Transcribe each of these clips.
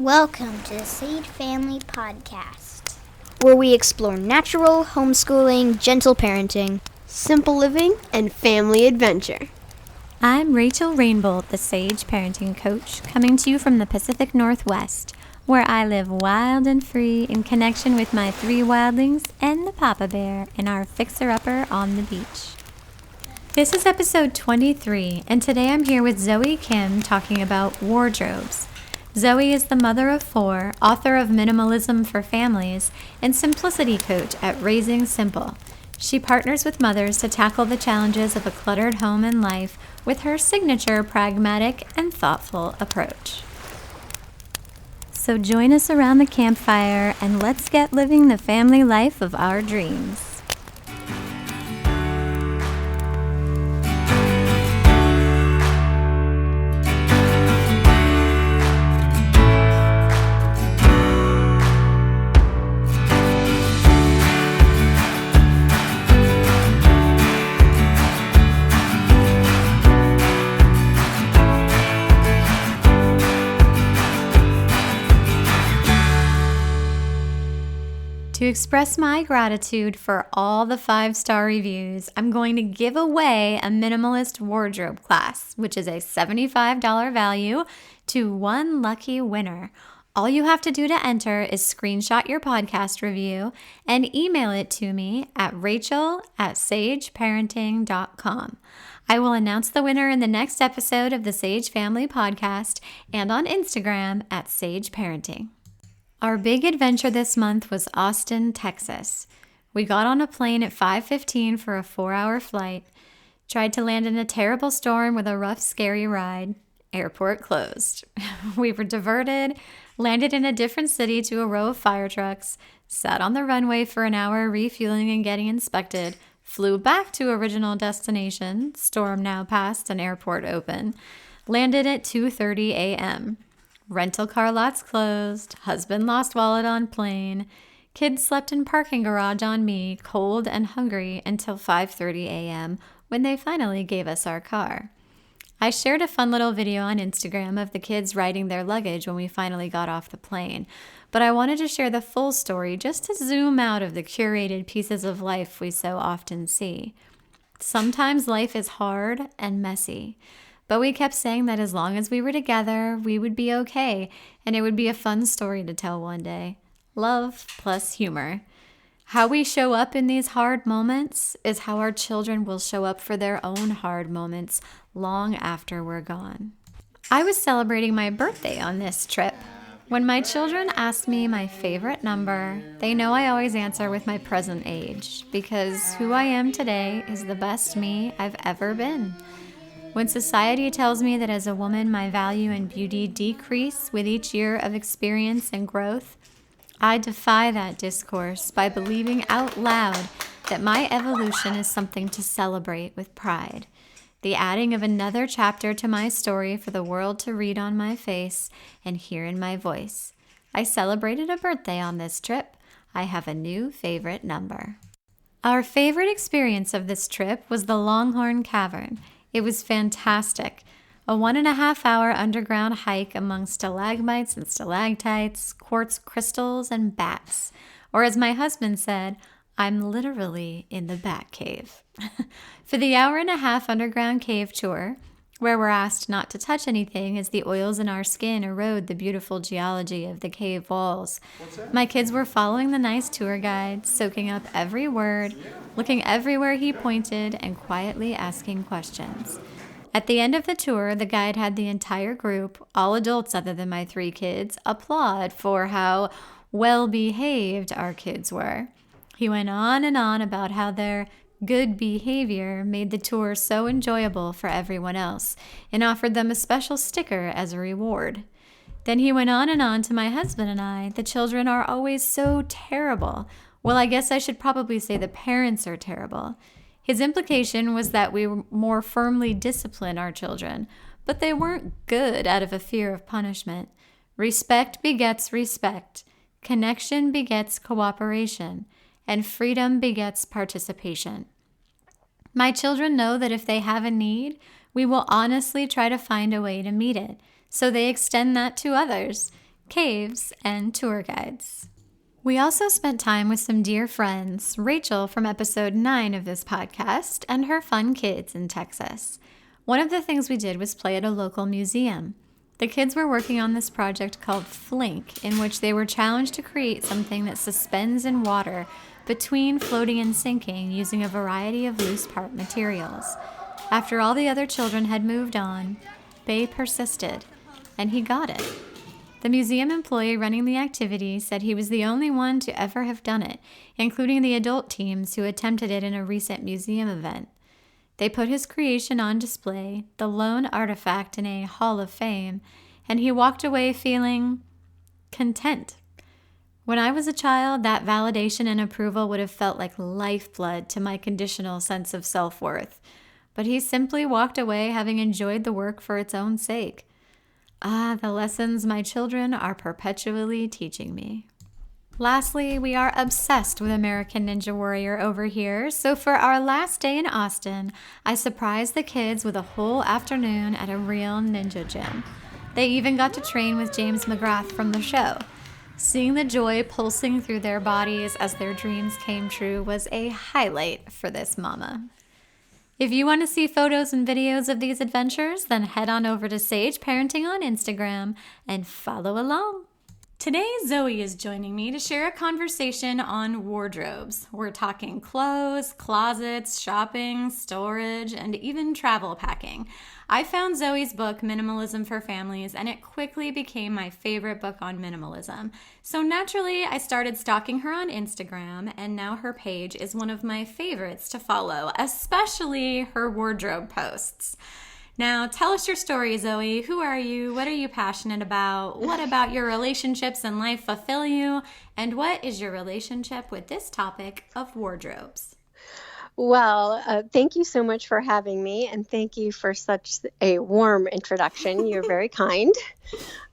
Welcome to the Sage Family Podcast, where we explore natural, homeschooling, gentle parenting, simple living, and family adventure. I'm Rachel Rainbolt, the Sage Parenting Coach, coming to you from the Pacific Northwest, where I live wild and free in connection with my 3 wildlings and the Papa Bear in our fixer-upper on the beach. This is episode 23, and today I'm here with Zoë Kim talking about wardrobes. Zoë is the mother of 4, author of Minimalism for Families, and simplicity coach at Raising Simple. She partners with mothers to tackle the challenges of a cluttered home and life with her signature pragmatic and thoughtful approach. So join us around the campfire and let's get living the family life of our dreams. To express my gratitude for all the 5-star reviews, I'm going to give away a minimalist wardrobe class, which is a $75 value, to one lucky winner. All you have to do to enter is screenshot your podcast review and email it to me at rachel@sageparenting.com. I will announce the winner in the next episode of the Sage Family Podcast and on Instagram at Sage Parenting. Our big adventure this month was Austin, Texas. We got on a plane at 5:15 for a 4-hour flight, tried to land in a terrible storm with a rough, scary ride. Airport closed. We were diverted, landed in a different city to a row of fire trucks, sat on the runway for an hour refueling and getting inspected, flew back to original destination, storm now past and airport open, landed at 2:30 a.m. Rental car lots closed, husband lost wallet on plane, kids slept in parking garage on me, cold and hungry until 5:30 a.m. when they finally gave us our car. I shared a fun little video on Instagram of the kids riding their luggage when we finally got off the plane, but I wanted to share the full story just to zoom out of the curated pieces of life we so often see. Sometimes life is hard and messy. But we kept saying that as long as we were together, we would be okay, and it would be a fun story to tell one day. Love plus humor. How we show up in these hard moments is how our children will show up for their own hard moments long after we're gone. I was celebrating my birthday on this trip. When my children ask me my favorite number, they know I always answer with my present age, because who I am today is the best me I've ever been. When society tells me that as a woman my value and beauty decrease with each year of experience and growth, I defy that discourse by believing out loud that my evolution is something to celebrate with pride. The adding of another chapter to my story for the world to read on my face and hear in my voice. I celebrated a birthday on this trip. I have a new favorite number. Our favorite experience of this trip was the Longhorn Cavern. It was fantastic. A 1.5-hour underground hike among stalagmites and stalactites, quartz crystals, and bats. Or as my husband said, I'm literally in the bat cave. For the 1.5-hour underground cave tour, where we're asked not to touch anything as the oils in our skin erode the beautiful geology of the cave walls, my kids were following the nice tour guide, soaking up every word, looking everywhere he pointed, and quietly asking questions. At the end of the tour, the guide had the entire group, all adults other than my 3 kids, applaud for how well-behaved our kids were. He went on and on about how their good behavior made the tour so enjoyable for everyone else and offered them a special sticker as a reward. Then he went on and on to my husband and I, the children are always so terrible. Well, I guess I should probably say the parents are terrible. His implication was that we more firmly discipline our children, but they weren't good out of a fear of punishment. Respect begets respect. Connection begets cooperation. And freedom begets participation. My children know that if they have a need, we will honestly try to find a way to meet it. So they extend that to others. caves, and tour guides. We also spent time with some dear friends, Rachel from episode 9 of this podcast, and her fun kids in Texas. One of the things we did was play at a local museum. The kids were working on this project called Flink, in which they were challenged to create something that suspends in water between floating and sinking using a variety of loose part materials. After all the other children had moved on, Bay persisted, and he got it. The museum employee running the activity said he was the only one to ever have done it, including the adult teams who attempted it in a recent museum event. They put his creation on display, the lone artifact in a Hall of Fame, and he walked away feeling content. When I was a child, that validation and approval would have felt like lifeblood to my conditional sense of self-worth. But he simply walked away having enjoyed the work for its own sake. Ah, the lessons my children are perpetually teaching me. Lastly, we are obsessed with American Ninja Warrior over here, so for our last day in Austin, I surprised the kids with a whole afternoon at a real ninja gym. They even got to train with James McGrath from the show. Seeing the joy pulsing through their bodies as their dreams came true was a highlight for this mama. If you want to see photos and videos of these adventures, then head on over to Sage Parenting on Instagram and follow along. Today, Zoe is joining me to share a conversation on wardrobes. We're talking clothes, closets, shopping, storage, and even travel packing. I found Zoe's book, Minimalism for Families, and it quickly became my favorite book on minimalism. So naturally, I started stalking her on Instagram, and now her page is one of my favorites to follow, especially her wardrobe posts. Now, tell us your story, Zoe. Who are you? What are you passionate about? What about your relationships and life fulfill you? And what is your relationship with this topic of wardrobes? Well, thank you so much for having me, and thank you for such a warm introduction. You're very kind.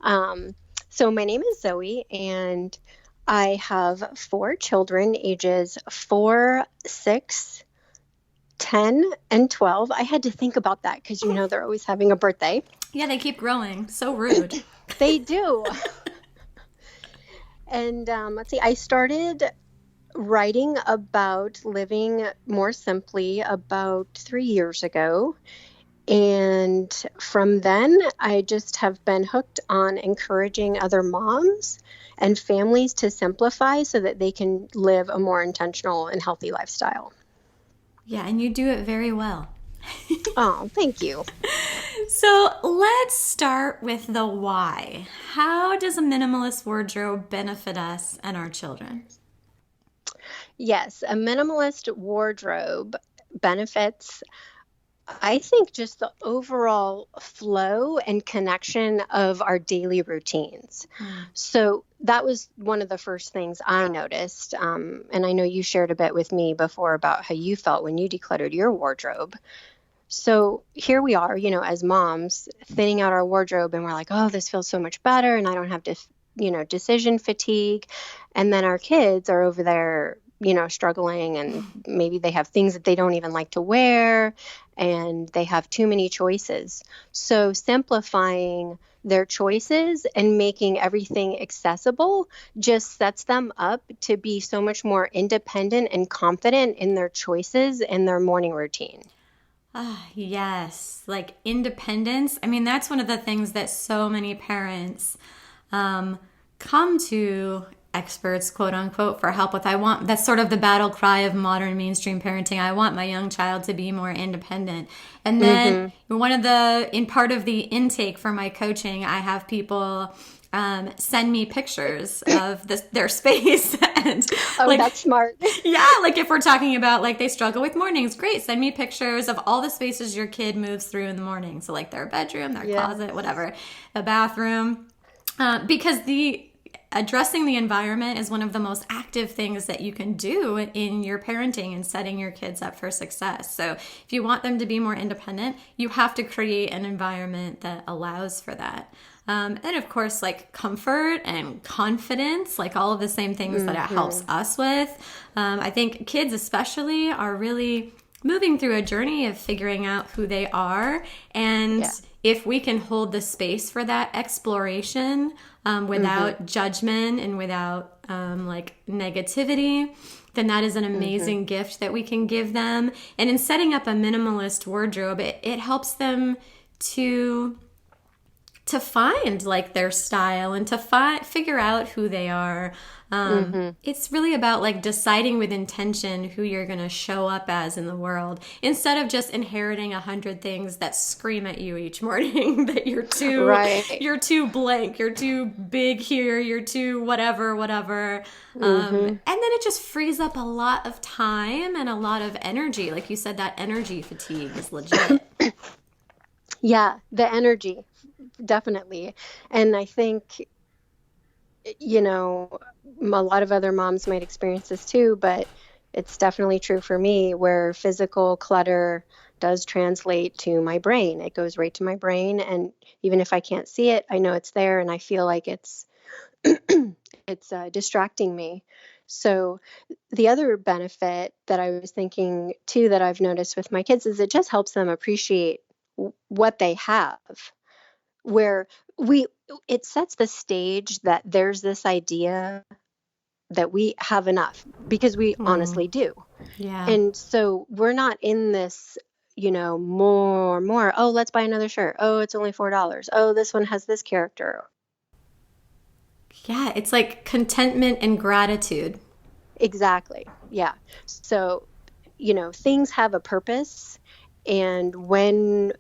So my name is Zoe, and I have 4 children, ages 4, 6, 10, and 12. I had to think about that because, they're always having a birthday. Yeah, they keep growing. So rude. They do. And let's see, I started writing about living more simply about 3 years ago. And from then, I just have been hooked on encouraging other moms and families to simplify so that they can live a more intentional and healthy lifestyle. Yeah, and you do it very well. Oh, thank you. So let's start with the why. How does a minimalist wardrobe benefit us and our children? Yes, a minimalist wardrobe benefits, I think, just the overall flow and connection of our daily routines. So that was one of the first things I noticed. And I know you shared a bit with me before about how you felt when you decluttered your wardrobe. So here we are, as moms, thinning out our wardrobe, and we're like, oh, this feels so much better, and I don't have to, decision fatigue. And then our kids are over there, struggling, and maybe they have things that they don't even like to wear, and they have too many choices. So simplifying their choices and making everything accessible just sets them up to be so much more independent and confident in their choices and their morning routine. Yes, like independence. I mean, that's one of the things that so many parents come to experts, quote unquote, for help with. That's sort of the battle cry of modern mainstream parenting. I want my young child to be more independent. And then in part of the intake for my coaching, I have people send me pictures of their space. And that's smart. Yeah, like if we're talking about like they struggle with mornings, great, send me pictures of all the spaces your kid moves through in the morning. So like their bedroom, their closet, whatever, the bathroom. Because addressing the environment is one of the most active things that you can do in your parenting and setting your kids up for success. So if you want them to be more independent, you have to create an environment that allows for that. And of course, like comfort and confidence, like all of the same things that it helps us with. I think kids especially are really moving through a journey of figuring out who they are. And if we can hold the space for that exploration without judgment and without like negativity, then that is an amazing gift that we can give them. And in setting up a minimalist wardrobe, it helps them to find like their style and to figure out who they are. It's really about like deciding with intention who you're going to show up as in the world, instead of just inheriting 100 things that scream at you each morning that you're too you're too blank, you're too big here, you're too whatever. And then it just frees up a lot of time and a lot of energy. Like you said, that energy fatigue is legit. Yeah, the energy, definitely. And I think, you know, a lot of other moms might experience this too, but it's definitely true for me, where physical clutter does translate to my brain. It goes right to my brain. And even if I can't see it, I know it's there and I feel like it's distracting me. So the other benefit that I was thinking too, that I've noticed with my kids, is it just helps them appreciate what they have, where it sets the stage that there's this idea that we have enough, because we honestly do. Yeah. And so we're not in this, you know, more, oh, let's buy another shirt. Oh, it's only $4. Oh, this one has this character. Yeah, it's like contentment and gratitude. Exactly. Yeah. So, you know, things have a purpose, and when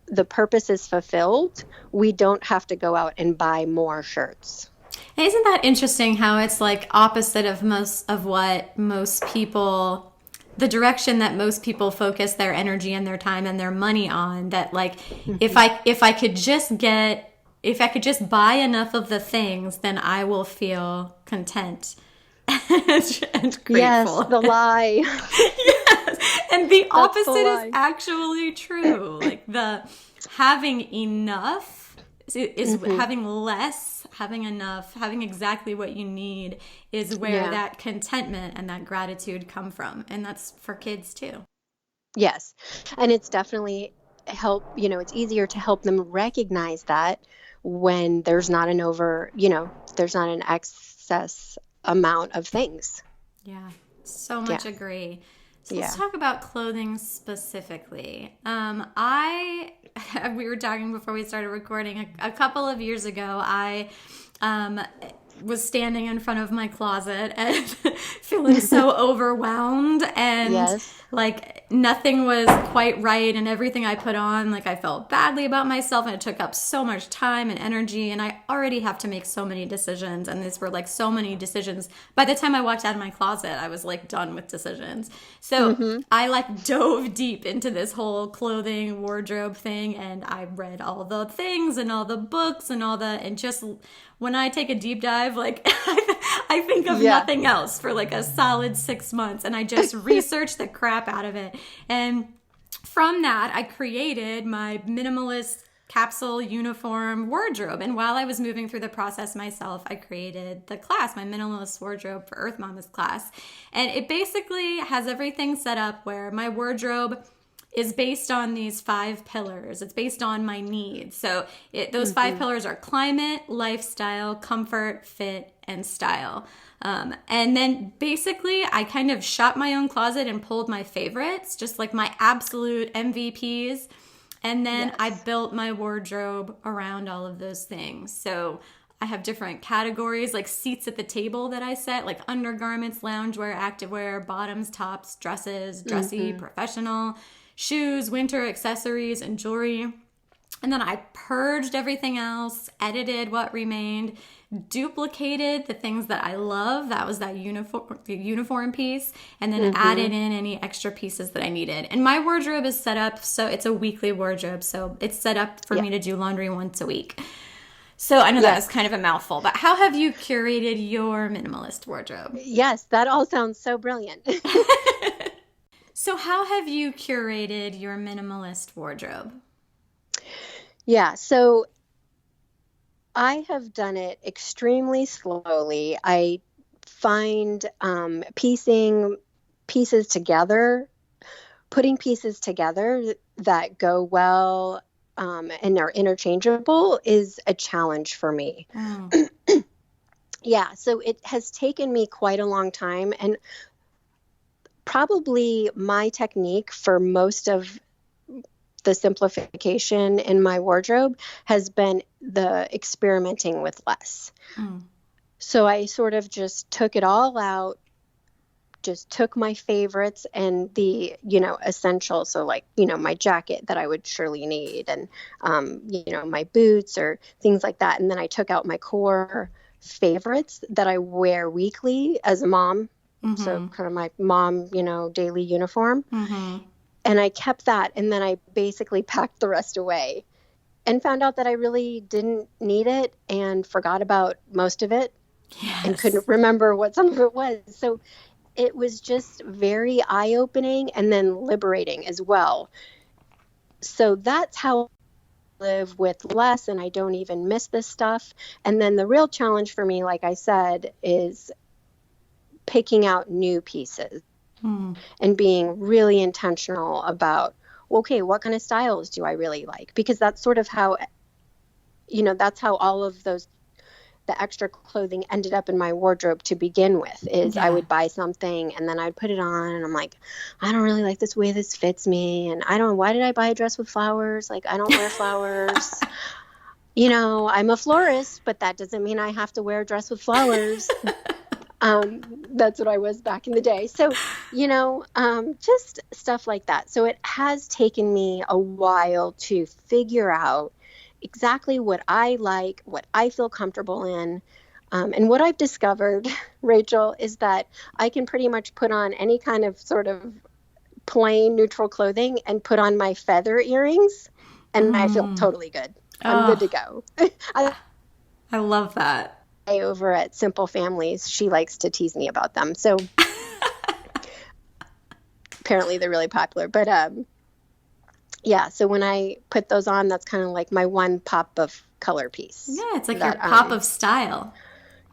the purpose is fulfilled, we don't have to go out and buy more shirts. Isn't that interesting how it's like opposite of what most people, the direction that most people focus their energy and their time and their money on, that like if I could just buy enough of the things, then I will feel content and grateful. Yes, the lie. Yes. And the opposite is actually true. Like the having enough is having less, having enough, having exactly what you need is where that contentment and that gratitude come from. And that's for kids too. Yes. And it's definitely it's easier to help them recognize that when there's not there's not an excess amount of things. Yeah. So much agree. So let's talk about clothing specifically. We were talking before we started recording. A couple of years ago, I was standing in front of my closet and feeling so overwhelmed, and like nothing was quite right, and everything I put on, like I felt badly about myself, and it took up so much time and energy, and I already have to make so many decisions, and these were like so many decisions. By the time I walked out of my closet, I was like done with decisions. So I like dove deep into this whole clothing wardrobe thing, and I read all the things and all the books and just when I take a deep dive, like I think of nothing else for like a solid 6 months, and I just researched the crap out of it. And from that, I created my minimalist capsule uniform wardrobe. And while I was moving through the process myself, I created the class, my minimalist wardrobe for Earth Mama's class. And it basically has everything set up where my wardrobe is based on these 5 pillars. It's based on my needs. So those 5 pillars are climate, lifestyle, comfort, fit, and style. And then basically I kind of shot my own closet and pulled my favorites, just like my absolute MVPs. And then I built my wardrobe around all of those things. So I have different categories, like seats at the table that I set, like undergarments, loungewear, activewear, bottoms, tops, dresses, dressy, professional, shoes, winter accessories, and jewelry. And then I purged everything else, edited what remained, duplicated the things that I love. That was that uniform piece, and then added in any extra pieces that I needed. And my wardrobe is set up, so it's a weekly wardrobe. So it's set up for me to do laundry once a week. So I know that was kind of a mouthful, but how have you curated your minimalist wardrobe? Yes, that all sounds so brilliant. So how have you curated your minimalist wardrobe? Yeah, so I have done it extremely slowly. I find piecing pieces together putting pieces together that go well and are interchangeable is a challenge for me. Yeah, so it has taken me quite a long time, and probably my technique for most of the simplification in my wardrobe has been the experimenting with less. So I sort of just took it all out, just took my favorites and the, essentials. So like, my jacket that I would surely need and, my boots or things like that. And then I took out my core favorites that I wear weekly as a mom. So kind of my mom, daily uniform. And I kept that. And then I basically packed the rest away and found out that I really didn't need it and forgot about most of it and couldn't remember what some of it was. So it was just very eye-opening and then liberating as well. So that's how I live with less, and I don't even miss this stuff. And then the real challenge for me, like I said, is picking out new pieces and being really intentional about, okay, what kind of styles do I really like? Because that's sort of how, that's how all of the extra clothing ended up in my wardrobe to begin with, is I would buy something and then I'd put it on and I'm like, I don't really like this way this fits me. And why did I buy a dress with flowers? Like, I don't wear flowers. I'm a florist, but that doesn't mean I have to wear a dress with flowers. That's what I was back in the day. So, just stuff like that. So it has taken me a while to figure out exactly what I like, what I feel comfortable in. And what I've discovered, Rachel, is that I can pretty much put on any kind of sort of plain neutral clothing and put on my feather earrings and I feel totally good. I'm good to go. I love that. Over at Simple Families, she likes to tease me about them. So apparently they're really popular. But yeah, so when I put those on, that's kind of like my one pop of color piece. Yeah, it's like your pop of style.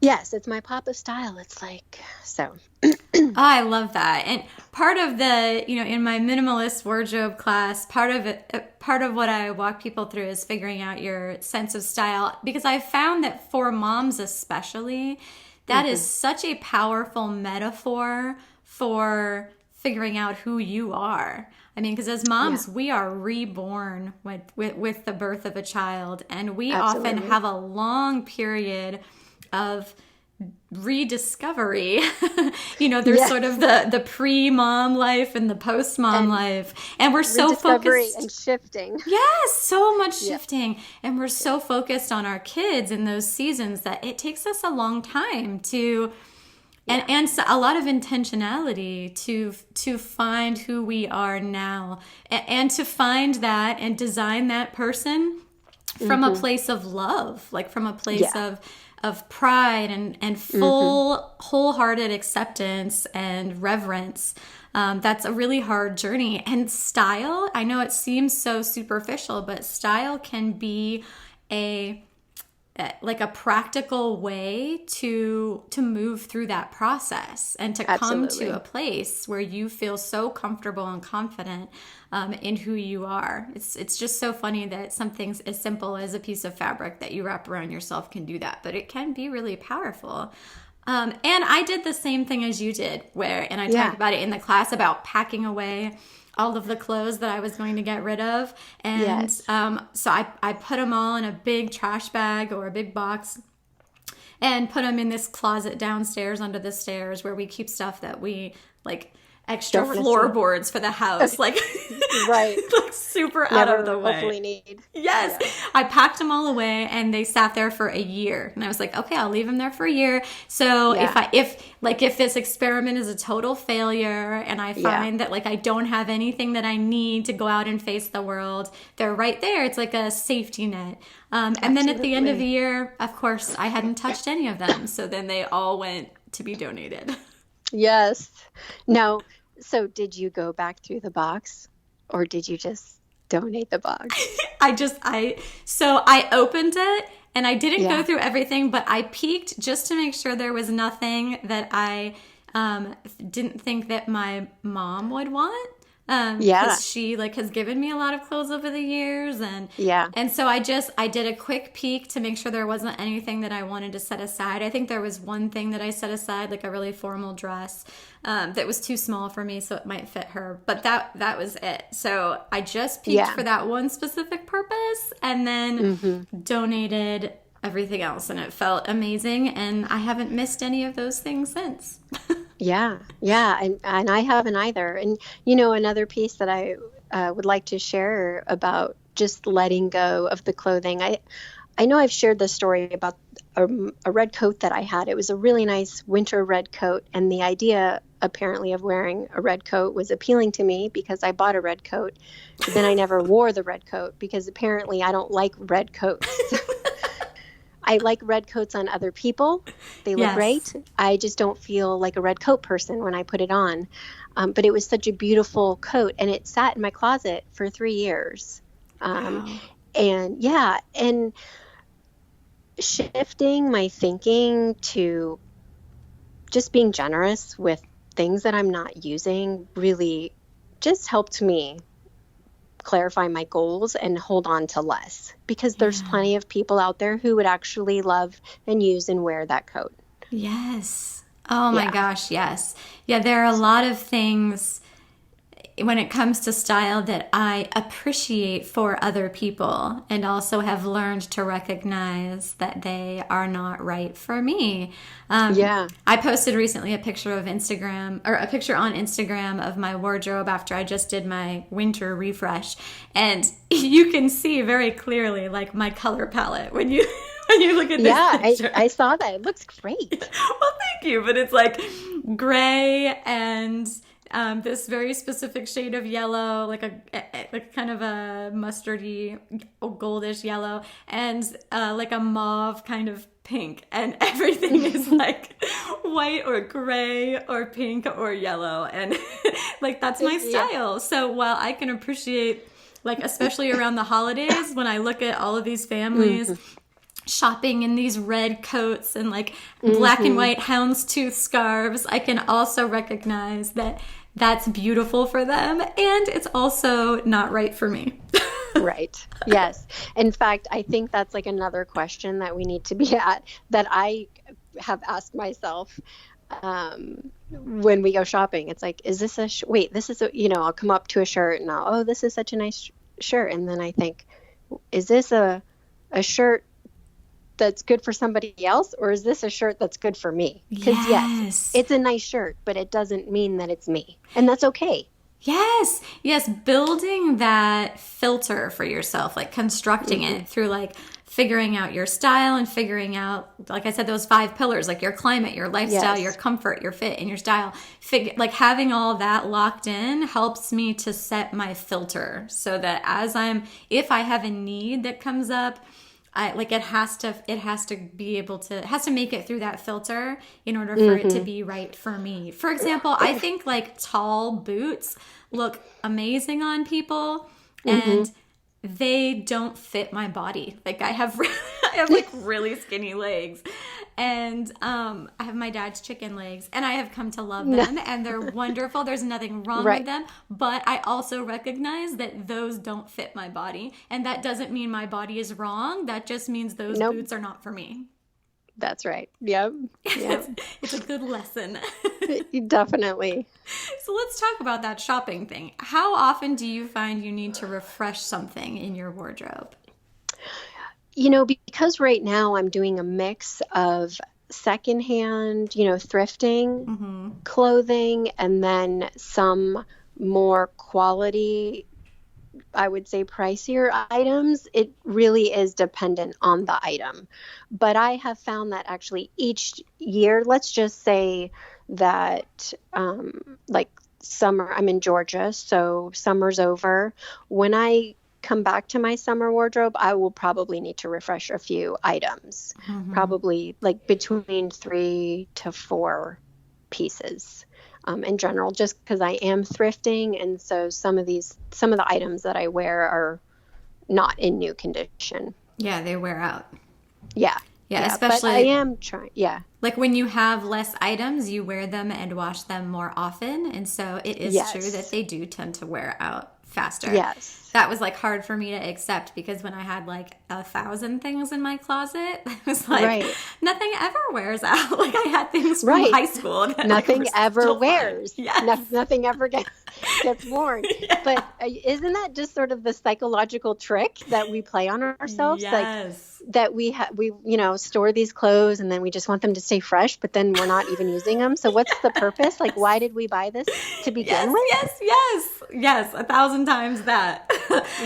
Yes, it's my pop of style. It's like, so. Oh, I love that. And part of the, in my minimalist wardrobe class, part of what I walk people through is figuring out your sense of style, because I found that for moms especially, that is such a powerful metaphor for figuring out who you are. I mean, because as moms, we are reborn with the birth of a child, and we often have a long period of rediscovery. There's sort of the pre-mom life and the post-mom life, and we're so focused and shifting. Yes, so much shifting, and we're so focused on our kids in those seasons that it takes us a long time to and so a lot of intentionality to find who we are now, and to find that and design that person from a place of love, like from a place of pride and full wholehearted acceptance and reverence. That's a really hard journey. And style, I know it seems so superficial, but style can be a practical way to move through that process and to come to a place where you feel so comfortable and confident in who you are. It's just so funny that something as simple as a piece of fabric that you wrap around yourself can do that, but it can be really powerful. And I did the same thing as you did, and I talked about it in the class about packing away all of the clothes that I was going to get rid of. And so I put them all in a big trash bag or a big box and put them in this closet downstairs under the stairs where we keep stuff that we like, extra floorboards for the house, like like super out of the way. Hopefully need. Yes, I packed them all away, and they sat there for a year. And I was like, okay, I'll leave them there for a year. So if this experiment is a total failure, and I find that like I don't have anything that I need to go out and face the world, they're right there. It's like a safety net. And then at the end of the year, of course, I hadn't touched any of them. So then they all went to be donated. Yes. No. So did you go back through the box, or did you just donate the box? So I opened it, and I didn't go through everything, but I peeked just to make sure there was nothing that I didn't think that my mom would want. Yeah. she like has given me a lot of clothes over the years, Yeah. and so I did a quick peek to make sure there wasn't anything that I wanted to set aside. I think there was one thing that I set aside, like a really formal dress that was too small for me, so it might fit her, but that was it. So I just peeked for that one specific purpose, and then donated everything else, and it felt amazing, and I haven't missed any of those things since. Yeah, and I haven't either. And another piece that I would like to share about just letting go of the clothing. I know I've shared this story about a red coat that I had. It was a really nice winter red coat, and the idea apparently of wearing a red coat was appealing to me because I bought a red coat. But then I never wore the red coat because apparently I don't like red coats. I like red coats on other people. They look great. I just don't feel like a red coat person when I put it on. But it was such a beautiful coat, and it sat in my closet for 3 years. And shifting my thinking to just being generous with things that I'm not using really just helped me clarify my goals and hold on to less, because there's plenty of people out there who would actually love and use and wear that coat. Yes. Oh my gosh, yes. Yeah, there are a lot of things when it comes to style that I appreciate for other people, and also have learned to recognize that they are not right for me. I posted recently a picture on Instagram of my wardrobe after I just did my winter refresh, and you can see very clearly like my color palette when you look at this picture. I saw that. It looks great. Well, thank you. But it's like gray and this very specific shade of yellow, like a kind of a mustardy, goldish yellow, and like a mauve kind of pink, and everything is like white or gray or pink or yellow, and like that's my style. So while I can appreciate, like especially around the holidays when I look at all of these families shopping in these red coats and like black and white houndstooth scarves, I can also recognize that that's beautiful for them, and it's also not right for me. Right. Yes. In fact, I think that's like another question that we need to be at, that I have asked myself when we go shopping. It's like, is this I'll come up to a shirt and this is such a nice shirt. And then I think, is this a shirt that's good for somebody else, or is this a shirt that's good for me? Because yes, it's a nice shirt, but it doesn't mean that it's me, and that's okay. Yes, building that filter for yourself, like constructing it through like figuring out your style and figuring out, like I said, those 5 pillars, like your climate, your lifestyle, your comfort, your fit, and your style. Like having all that locked in helps me to set my filter so that if I have a need that comes up, it has to make it through that filter in order for it to be right for me. For example, I think like tall boots look amazing on people, and they don't fit my body. Like I have like really skinny legs, and I have my dad's chicken legs, and I have come to love them, and they're wonderful. There's nothing wrong with them, but I also recognize that those don't fit my body, and that doesn't mean my body is wrong. That just means those boots are not for me. That's right. Yep. It's a good lesson. Definitely. So let's talk about that shopping thing. How often do you find you need to refresh something in your wardrobe? Because right now I'm doing a mix of secondhand, thrifting clothing, and then some more quality, I would say pricier items. It really is dependent on the item. But I have found that actually each year, let's just say that like summer, I'm in Georgia, so summer's over. When I come back to my summer wardrobe, I will probably need to refresh a few items, probably like between 3 to 4 pieces. In general, just because I am thrifting, and so some of the items that I wear are not in new condition. Yeah, they wear out. Yeah. Yeah, But I especially am trying. Yeah. like when you have less items, you wear them and wash them more often. And so it is true that Yes. they do tend to wear out faster. Yes. That was like hard for me to accept because when I had like 1,000 things in my closet, I was like, Right. nothing ever wears out. Like I had things from Right. high school that Nothing were ever still fine. wears. Yes. Nothing ever gets worn. Yeah. But isn't that just sort of the psychological trick that we play on ourselves? Yes. Like that we store these clothes and then we just want them to stay fresh, but then we're not even using them. So what's the purpose? Like, why did we buy this to begin with? Yes, 1,000 times that.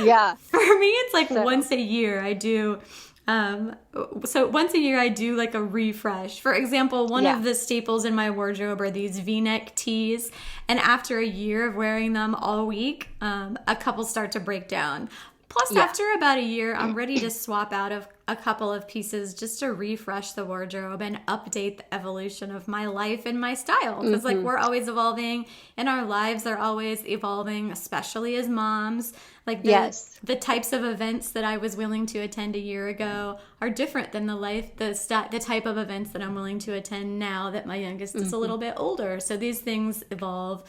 Yeah. For me, it's like once a year I do. So once a year I do like a refresh. For example, one of the staples in my wardrobe are these V-neck tees. And after a year of wearing them all week, a couple start to break down. Plus, after about a year, I'm ready to swap out of a couple of pieces just to refresh the wardrobe and update the evolution of my life and my style. Because like we're always evolving and our lives are always evolving, especially as moms. Like the types of events that I was willing to attend a year ago are different than the type of events that I'm willing to attend now that my youngest is a little bit older. So these things evolve.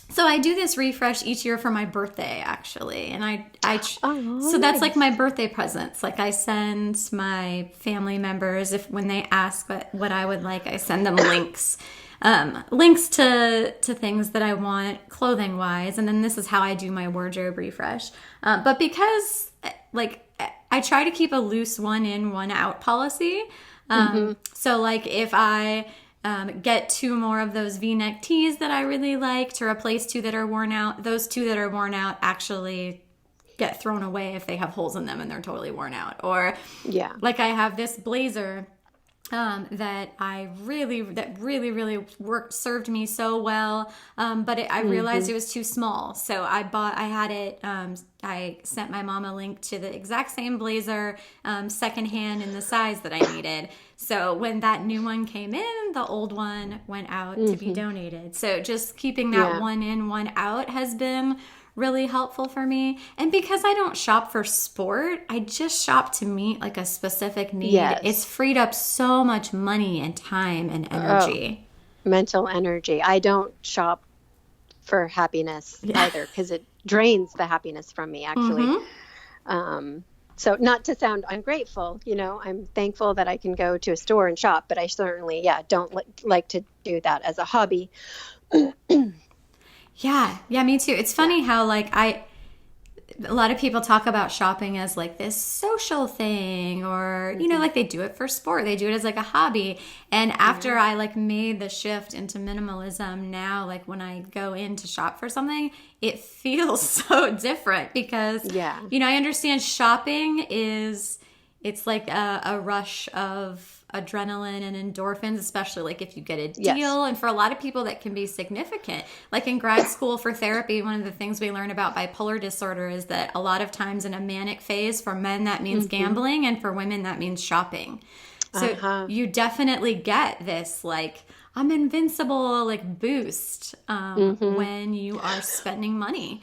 So I do this refresh each year for my birthday, actually, and so that's like my birthday presents. Like I send my family members when they ask what I would like, I send them links to things that I want clothing wise, and then this is how I do my wardrobe refresh. But because like I try to keep a loose one in, one out policy. So like if I get 2 more of those V-neck tees that I really like to replace 2 that are worn out. Those 2 that are worn out actually get thrown away if they have holes in them and they're totally worn out. Or like I have this blazer that really served me so well. But I realized it was too small. So I sent my mom a link to the exact same blazer, secondhand in the size that I needed. So when that new one came in, the old one went out to be donated. So just keeping that one in, one out has been really helpful for me. And because I don't shop for sport, I just shop to meet like a specific need. It's freed up so much money and time and energy. Mental energy. I don't shop for happiness either because it drains the happiness from me, actually. So not to sound ungrateful, I'm thankful that I can go to a store and shop, but I certainly, don't like to do that as a hobby. Yeah, me too. It's funny how like a lot of people talk about shopping as like this social thing or, like they do it for sport. They do it as like a hobby. And after I like made the shift into minimalism, now like when I go in to shop for something, it feels so different because, I understand shopping it's like a rush of adrenaline and endorphins, especially like if you get a deal. And for a lot of people that can be significant. Like in grad school for therapy, one of the things we learn about bipolar disorder is that a lot of times in a manic phase for men that means gambling and for women that means shopping. So you definitely get this like I'm invincible like boost when you are spending money.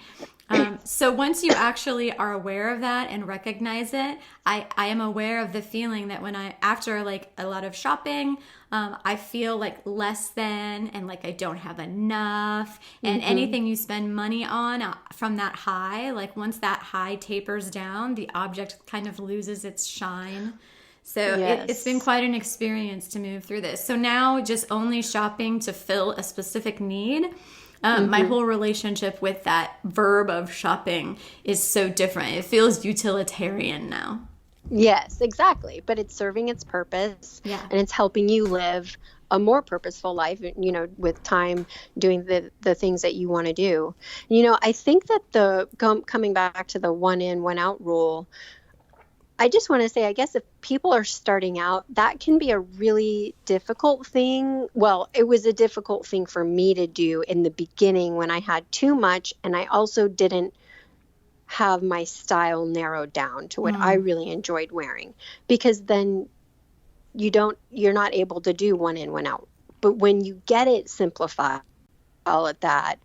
So once you actually are aware of that and recognize it, I am aware of the feeling that after like a lot of shopping, I feel like less than and like I don't have enough. And anything you spend money on from that high, like once that high tapers down, the object kind of loses its shine. So it's been quite an experience to move through this. So now just only shopping to fill a specific need. My whole relationship with that verb of shopping is so different. It feels utilitarian now. Yes, exactly. But it's serving its purpose and it's helping you live a more purposeful life, with time doing the things that you want to do. I think that coming back to the one in, one out rule, I just want to say, I guess if people are starting out, that can be a really difficult thing. Well, it was a difficult thing for me to do in the beginning when I had too much, and I also didn't have my style narrowed down to what I really enjoyed wearing, because then you're not able to do one in, one out. But when you get it simplified, all of that,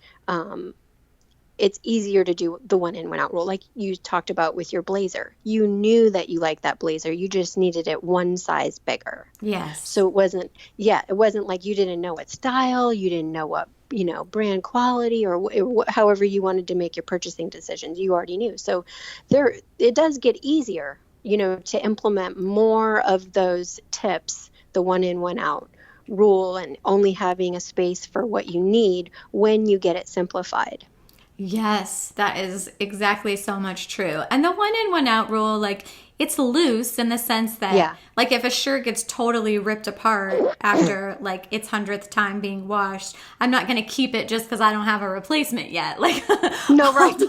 it's easier to do the one in, one out rule. Like you talked about with your blazer. You knew that you liked that blazer. You just needed it one size bigger. Yes. So it wasn't like you didn't know what style, you didn't know what, brand quality or however you wanted to make your purchasing decisions. You already knew. So it does get easier, to implement more of those tips, the one in, one out rule, and only having a space for what you need when you get it simplified. Yes, that is exactly so much true. And the one in, one out rule, like, it's loose in the sense that, like, if a shirt gets totally ripped apart after, like, its 100th time being washed, I'm not going to keep it just because I don't have a replacement yet. Like, no, right.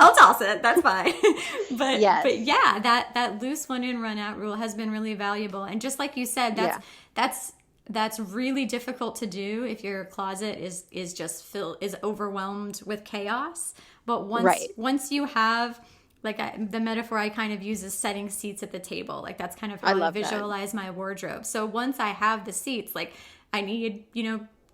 I'll toss it. That's fine. But Yes. that loose one in, one out rule has been really valuable. And just like you said, that's really difficult to do if your closet is overwhelmed with chaos. But once you have, like, the metaphor I kind of use is setting seats at the table. Like, that's kind of how I visualize my wardrobe. So once I have the seats, like, I need,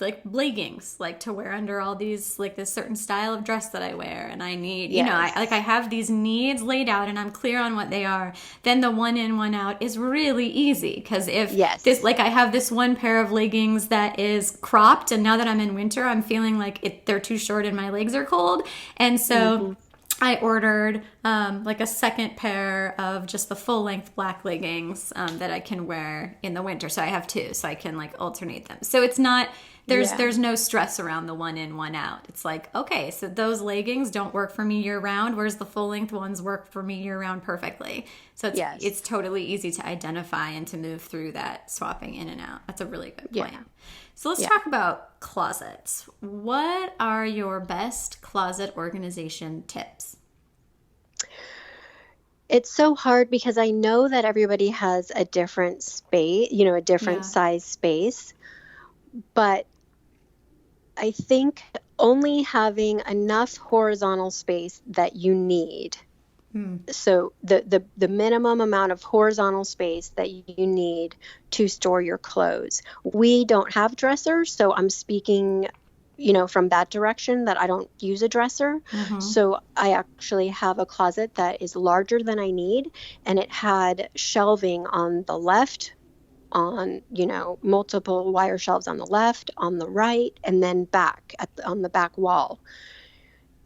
like, leggings, like, to wear under all these, like, this certain style of dress that I wear, and I need, I have these needs laid out and I'm clear on what they are. Then the one in, one out is really easy, because if I have this one pair of leggings that is cropped, and now that I'm in winter, I'm feeling like they're too short and my legs are cold, and so I ordered like a second pair of just the full length black leggings that I can wear in the winter. So I have two, so I can, like, alternate them. So it's not, there's no stress around the one in, one out. It's like, okay, so those leggings don't work for me year round, whereas the full length ones work for me year round perfectly. So it's totally easy to identify and to move through that swapping in and out. That's a really good point. Yeah. So let's talk about closets. What are your best closet organization tips? It's so hard because I know that everybody has a different space, a different size space. But I think only having enough horizontal space that you need. So the minimum amount of horizontal space that you need to store your clothes. We don't have dressers, so I'm speaking, from that direction, that I don't use a dresser. So I actually have a closet that is larger than I need, and it had shelving on the left, on, multiple wire shelves on the left, on the right, and then back on the back wall.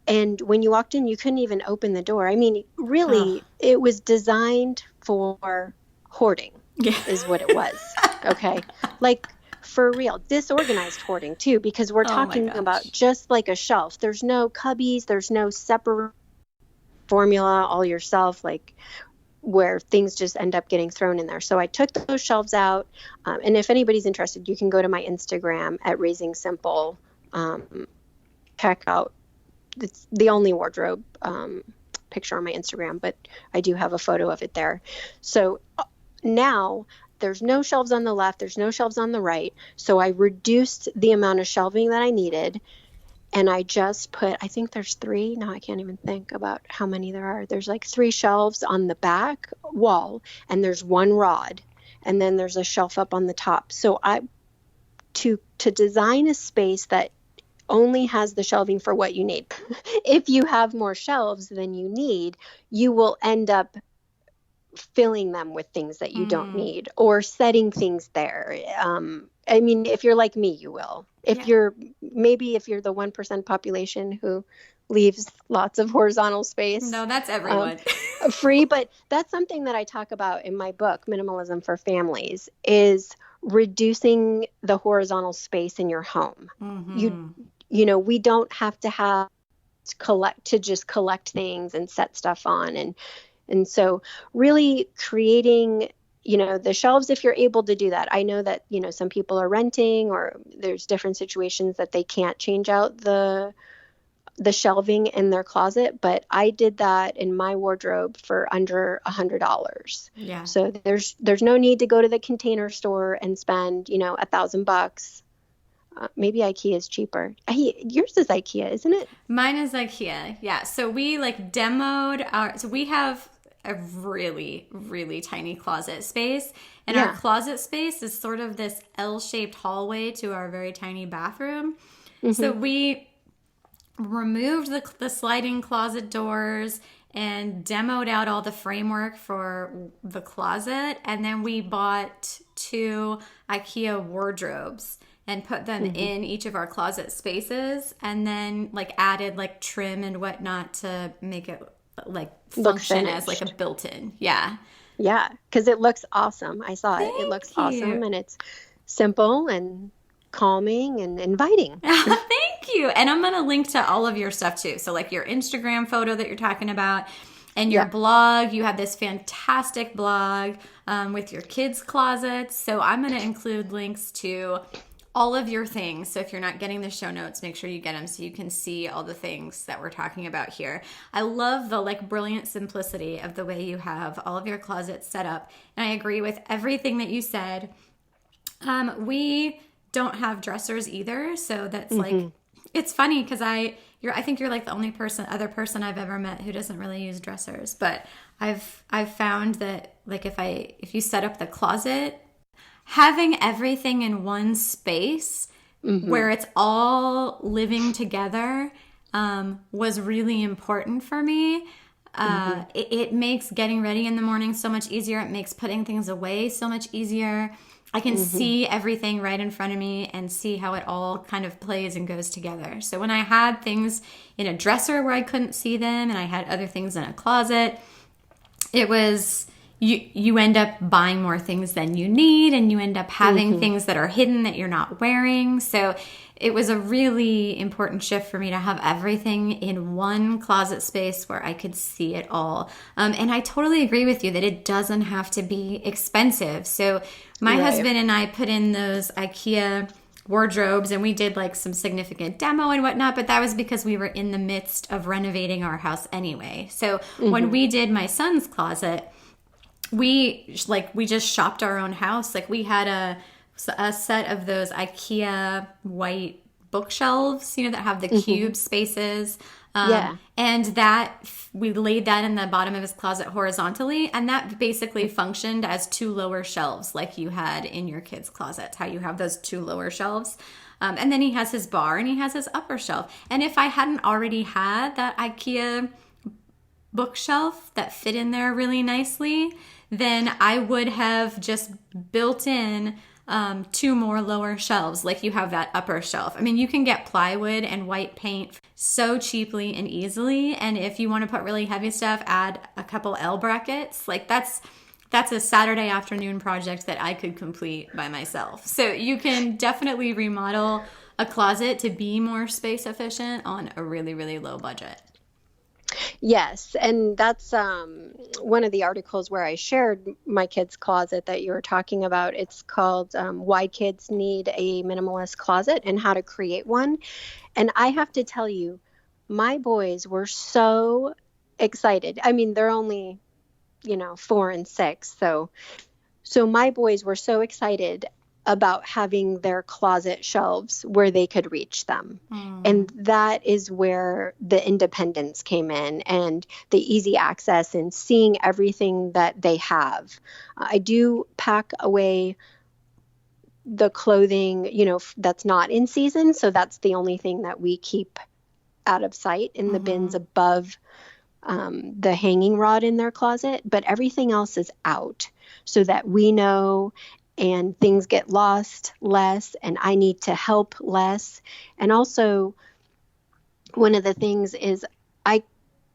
And when you walked in, you couldn't even open the door. I mean, really, it was designed for hoarding, is what it was. Okay. Like, for real, disorganized hoarding too, because we're talking about just like a shelf. There's no cubbies, there's no separate formula all yourself, like, where things just end up getting thrown in there. So I took those shelves out. And if anybody's interested, you can go to my Instagram at Raising Simple. Check out, it's the only wardrobe picture on my Instagram, but I do have a photo of it there. So now there's no shelves on the left, there's no shelves on the right. So I reduced the amount of shelving that I needed. And I just put, I think there's 3. Now I can't even think about how many there are. There's like 3 shelves on the back wall, and there's 1 rod, and then there's a shelf up on the top. So to design a space that only has the shelving for what you need. If you have more shelves than you need, you will end up filling them with things that you don't need, or setting things there. I mean, if you're like me, you will. If you're the 1% population who leaves lots of horizontal space. No, that's everyone. Free, but that's something that I talk about in my book, Minimalism for Families, is reducing the horizontal space in your home. We don't have to just collect things and set stuff on. And so really creating, the shelves, if you're able to do that. I know that, some people are renting, or there's different situations that they can't change out the shelving in their closet, but I did that in my wardrobe for under $100. Yeah. So there's no need to go to the Container Store and spend, $1,000. Maybe IKEA is cheaper. Yours is IKEA, isn't it? Mine is IKEA. Yeah. So we demoed so we have a really, really tiny closet space, and our closet space is sort of this L-shaped hallway to our very tiny bathroom. So we removed the sliding closet doors and demoed out all the framework for the closet. And then we bought 2 IKEA wardrobes and put them in each of our closet spaces, and then like added like trim and whatnot to make it like function as like a built-in. Yeah. Yeah, because it looks awesome. I saw it. It looks Thank you. awesome, and it's simple and calming and inviting. Thank you. And I'm going to link to all of your stuff too. So like your Instagram photo that you're talking about and your blog. You have this fantastic blog with your kids' closets. So I'm going to include links to all of your things. So if you're not getting the show notes, make sure you get them so you can see all the things that we're talking about here. I love the like brilliant simplicity of the way you have all of your closets set up. And I agree with everything that you said. We don't have dressers either. So that's like, it's funny because I think you're like the only other person I've ever met who doesn't really use dressers. But I've found that like if you set up the closet, having everything in one space where it's all living together was really important for me. It makes getting ready in the morning so much easier. It makes putting things away so much easier. I can see everything right in front of me and see how it all kind of plays and goes together. So when I had things in a dresser where I couldn't see them and I had other things in a closet, it was... You end up buying more things than you need, and you end up having things that are hidden that you're not wearing. So it was a really important shift for me to have everything in one closet space where I could see it all. And I totally agree with you that it doesn't have to be expensive. So my husband and I put in those IKEA wardrobes, and we did like some significant demo and whatnot, but that was because we were in the midst of renovating our house anyway. So when we did my son's closet, we just shopped our own house. Like we had a set of those IKEA white bookshelves, that have the cube spaces. And that we laid that in the bottom of his closet horizontally, and that basically functioned as 2 lower shelves like you had in your kids' closet, how you have those 2 lower shelves. And then he has his bar and he has his upper shelf. And if I hadn't already had that IKEA bookshelf that fit in there really nicely, then I would have just built in 2 more lower shelves like you have that upper shelf. I mean, you can get plywood and white paint so cheaply and easily. And if you want to put really heavy stuff, add a couple L brackets. Like that's a Saturday afternoon project that I could complete by myself. So you can definitely remodel a closet to be more space efficient on a really, really low budget. Yes, and that's one of the articles where I shared my kids' closet that you were talking about. It's called Why Kids Need a Minimalist Closet and How to Create One. And I have to tell you, my boys were so excited. I mean, they're only, 4 and 6. So my boys were so excited about having their closet shelves where they could reach them. And that is where the independence came in and the easy access and seeing everything that they have. I do pack away the clothing, that's not in season. So that's the only thing that we keep out of sight in the bins above the hanging rod in their closet. But everything else is out so that we know, and things get lost less, and I need to help less. And also, one of the things is I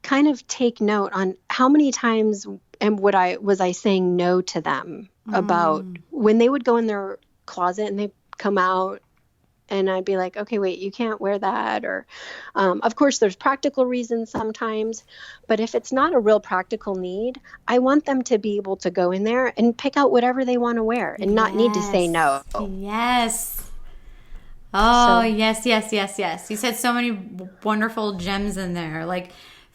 kind of take note on how many times was I saying no to them about when they would go in their closet and they come out, and I'd be like, okay, wait, you can't wear that. Or, of course, there's practical reasons sometimes. But if it's not a real practical need, I want them to be able to go in there and pick out whatever they want to wear and not need to say no. Yes. Oh, yes. You said so many wonderful gems in there. Like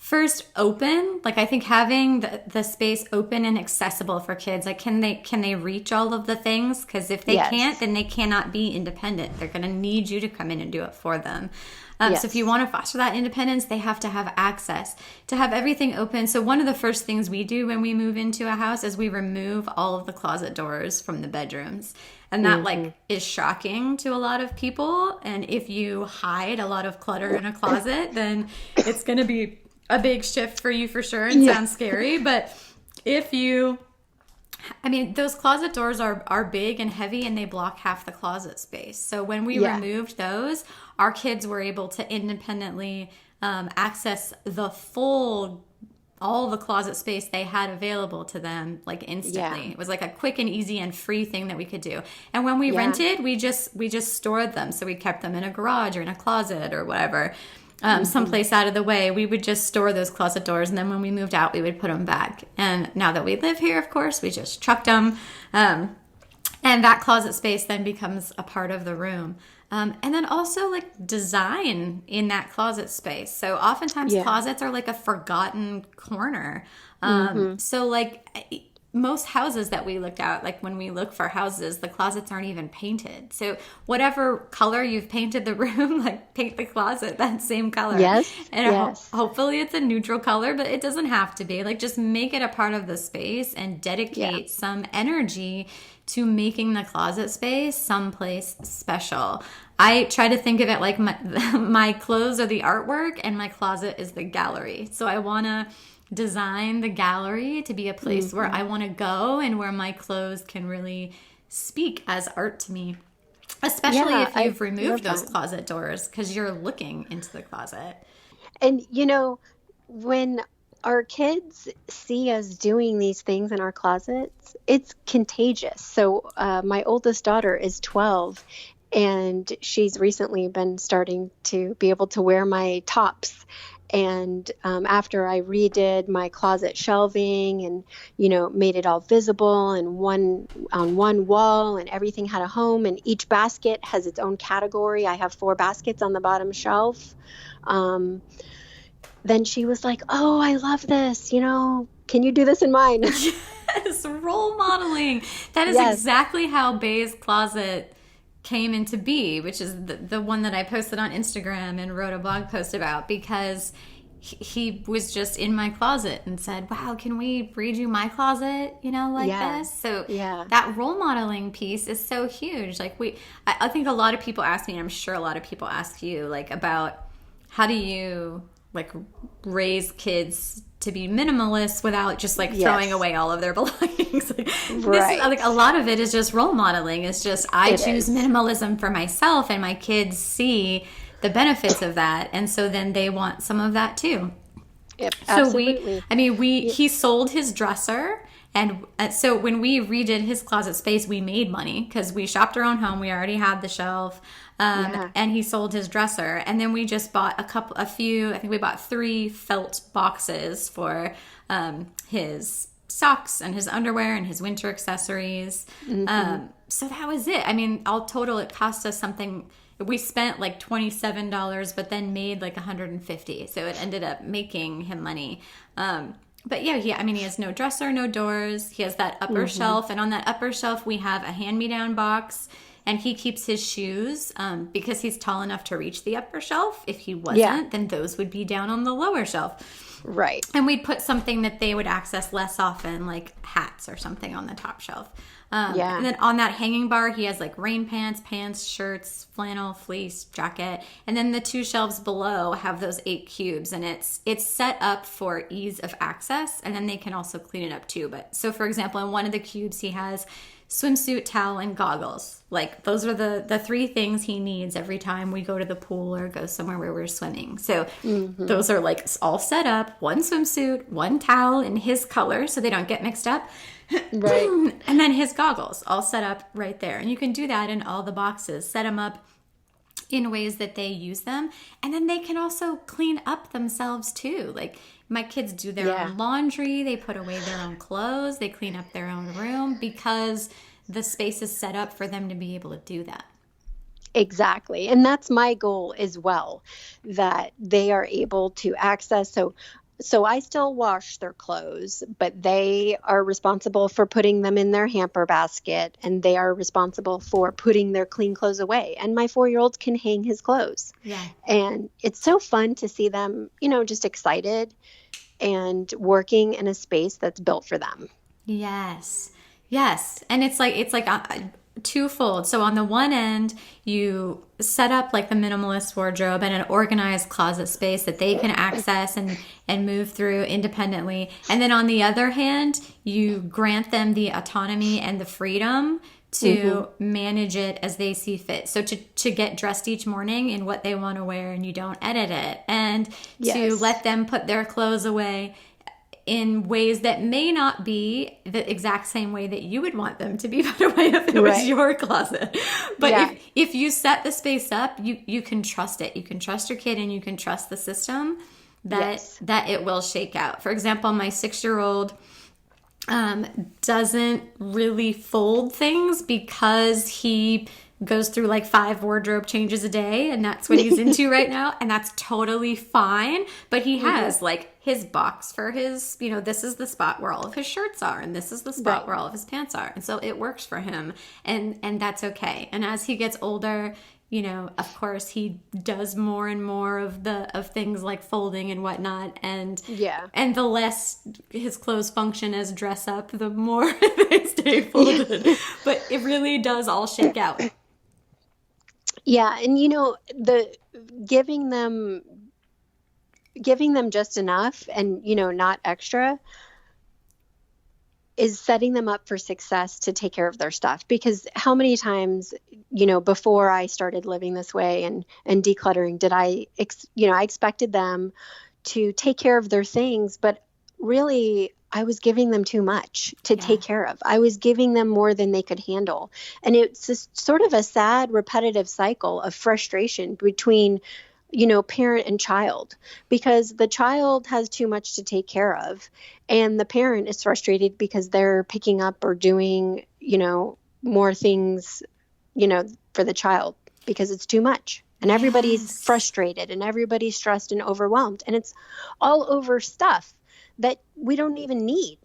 first open. Like I think having the space open and accessible for kids. Like can they reach all of the things? Because if they Yes. can't, then they cannot be independent. They're going to need you to come in and do it for them. Yes. So if you want to foster that independence, they have to have access to have everything open. So one of the first things we do when we move into a house is we remove all of the closet doors from the bedrooms. And that like is shocking to a lot of people. And if you hide a lot of clutter in a closet, then it's going to be a big shift for you for sure and sounds scary. But if you, I mean, those closet doors are big and heavy and they block half the closet space. So when we removed those, our kids were able to independently access all the closet space they had available to them like instantly. Yeah. It was like a quick and easy and free thing that we could do. And when we rented, we just stored them. So we kept them in a garage or in a closet or whatever. Someplace out of the way, we would just store those closet doors, and then when we moved out, we would put them back. And now that we live here, of course, we just chucked them, and that closet space then becomes a part of the room. And then also like design in that closet space. So oftentimes closets are like a forgotten corner. So like most houses that we looked at, like when we look for houses, the closets aren't even painted. So whatever color you've painted the room, like paint the closet that same color. Yes. And hopefully it's a neutral color, but it doesn't have to be. Like just make it a part of the space and dedicate some energy to making the closet space someplace special. I try to think of it like my clothes are the artwork and my closet is the gallery. So I want to design the gallery to be a place where I want to go and where my clothes can really speak as art to me, especially if you've removed those closet doors because you're looking into the closet. And when our kids see us doing these things in our closets, it's contagious. So my oldest daughter is 12, and she's recently been starting to be able to wear my tops. And after I redid my closet shelving and, made it all visible and on one wall, and everything had a home, and each basket has its own category. I have 4 baskets on the bottom shelf. Then she was like, "Oh, I love this. Can you do this in mine?" Yes, role modeling. That is exactly how Bay's closet came into be, which is the one that I posted on Instagram and wrote a blog post about, because he was just in my closet and said, "Wow, can we redo my closet, this?" So that role modeling piece is so huge. Like I think a lot of people ask me, and I'm sure a lot of people ask you, like about how do you like raise kids to be minimalists without just like throwing away all of their belongings. Like a lot of it is just role modeling. It's just I choose minimalism for myself, and my kids see the benefits of that, and so then they want some of that too. Yep, so absolutely. He sold his dresser, and so when we redid his closet space, we made money because we shopped our own home. We already had the shelf. And he sold his dresser, and then we just bought a few. I think we bought 3 felt boxes for his socks and his underwear and his winter accessories. So that was it. I mean, all total, it cost us something. We spent like $27, but then made like $150. So it ended up making him money. But he has no dresser, no doors. He has that upper shelf, and on that upper shelf we have a hand-me-down box. And he keeps his shoes because he's tall enough to reach the upper shelf. If he wasn't, then those would be down on the lower shelf. Right. And we'd put something that they would access less often, like hats or something on the top shelf. And then on that hanging bar, he has like rain pants, shirts, flannel, fleece, jacket. And then the 2 shelves below have those 8 cubes. And it's set up for ease of access. And then they can also clean it up too. But so, for example, in one of the cubes, he has swimsuit, towel, and goggles. Like those are the 3 things he needs every time we go to the pool or go somewhere where we're swimming. So those are like all set up, 1 swimsuit, 1 towel in his color so they don't get mixed up. Right. And then his goggles all set up right there. And you can do that in all the boxes. Set them up in ways that they use them. And then they can also clean up themselves too. Like my kids do their own laundry. They put away their own clothes. They clean up their own room because the space is set up for them to be able to do that. Exactly. And that's my goal as well, that they are able to access. So So I still wash their clothes, but they are responsible for putting them in their hamper basket, and they are responsible for putting their clean clothes away. And my 4-year-old can hang his clothes. Yeah. And it's so fun to see them, just excited and working in a space that's built for them. Yes. Yes. And it's like twofold. So on the one end, you set up like the minimalist wardrobe and an organized closet space that they can access and move through independently. And then on the other hand, you grant them the autonomy and the freedom to manage it as they see fit. So to get dressed each morning in what they want to wear, and you don't edit it, and to let them put their clothes away in ways that may not be the exact same way that you would want them to be put away if it was your closet. But if you set the space up, you can trust it. You can trust your kid, and you can trust the system that it will shake out. For example, my 6-year-old doesn't really fold things because he goes through like 5 wardrobe changes a day, and that's what he's into right now, and that's totally fine. But he has like his box for his, this is the spot where all of his shirts are, and this is the spot where all of his pants are, and so it works for him, and that's okay. And as he gets older, of course he does more and more of things like folding and whatnot, and the less his clothes function as dress up, the more they stay folded. But it really does all shake out. Yeah, and the giving them just enough and not extra is setting them up for success to take care of their stuff. Because how many times, before I started living this way and decluttering, did I expected them to take care of their things, but really I was giving them too much to take care of. I was giving them more than they could handle. And it's just sort of a sad, repetitive cycle of frustration between, parent and child, because the child has too much to take care of, and the parent is frustrated because they're picking up or doing, more things, for the child because it's too much. And everybody's frustrated, and everybody's stressed and overwhelmed. And it's all over stuff that we don't even need.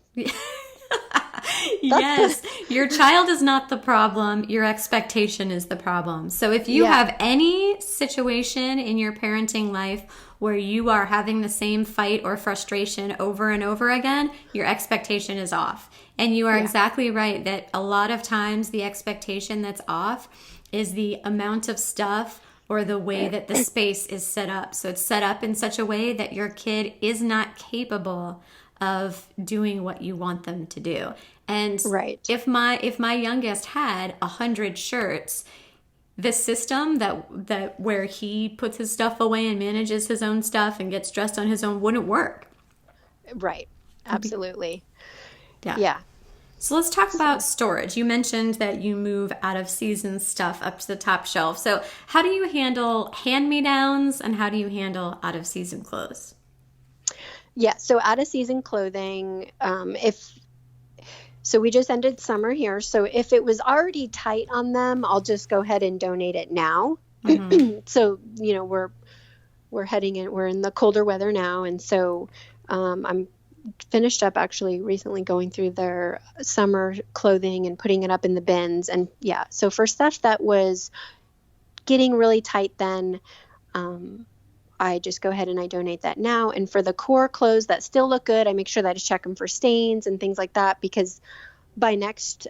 Yes, your child is not the problem. Your expectation is the problem. So if you have any situation in your parenting life where you are having the same fight or frustration over and over again, your expectation is off. And you are exactly right that a lot of times the expectation that's off is the amount of stuff or the way that the space is set up. So it's set up in such a way that your kid is not capable of doing what you want them to do. And if my youngest had 100 shirts, the system that where he puts his stuff away and manages his own stuff and gets dressed on his own wouldn't work. Right. Absolutely. Yeah. So let's talk about storage. You mentioned that you move out of season stuff up to the top shelf. So how do you handle hand-me-downs, and how do you handle out of season clothes? Yeah, so out of season clothing, so we just ended summer here. So if it was already tight on them, I'll just go ahead and donate it now. So, we're heading in, we're in the colder weather now. And so I'm finished up actually recently going through their summer clothing and putting it up in the bins. And so for stuff that was getting really tight then, I just go ahead and I donate that now. And for the core clothes that still look good, I make sure that I check them for stains and things like that, because by next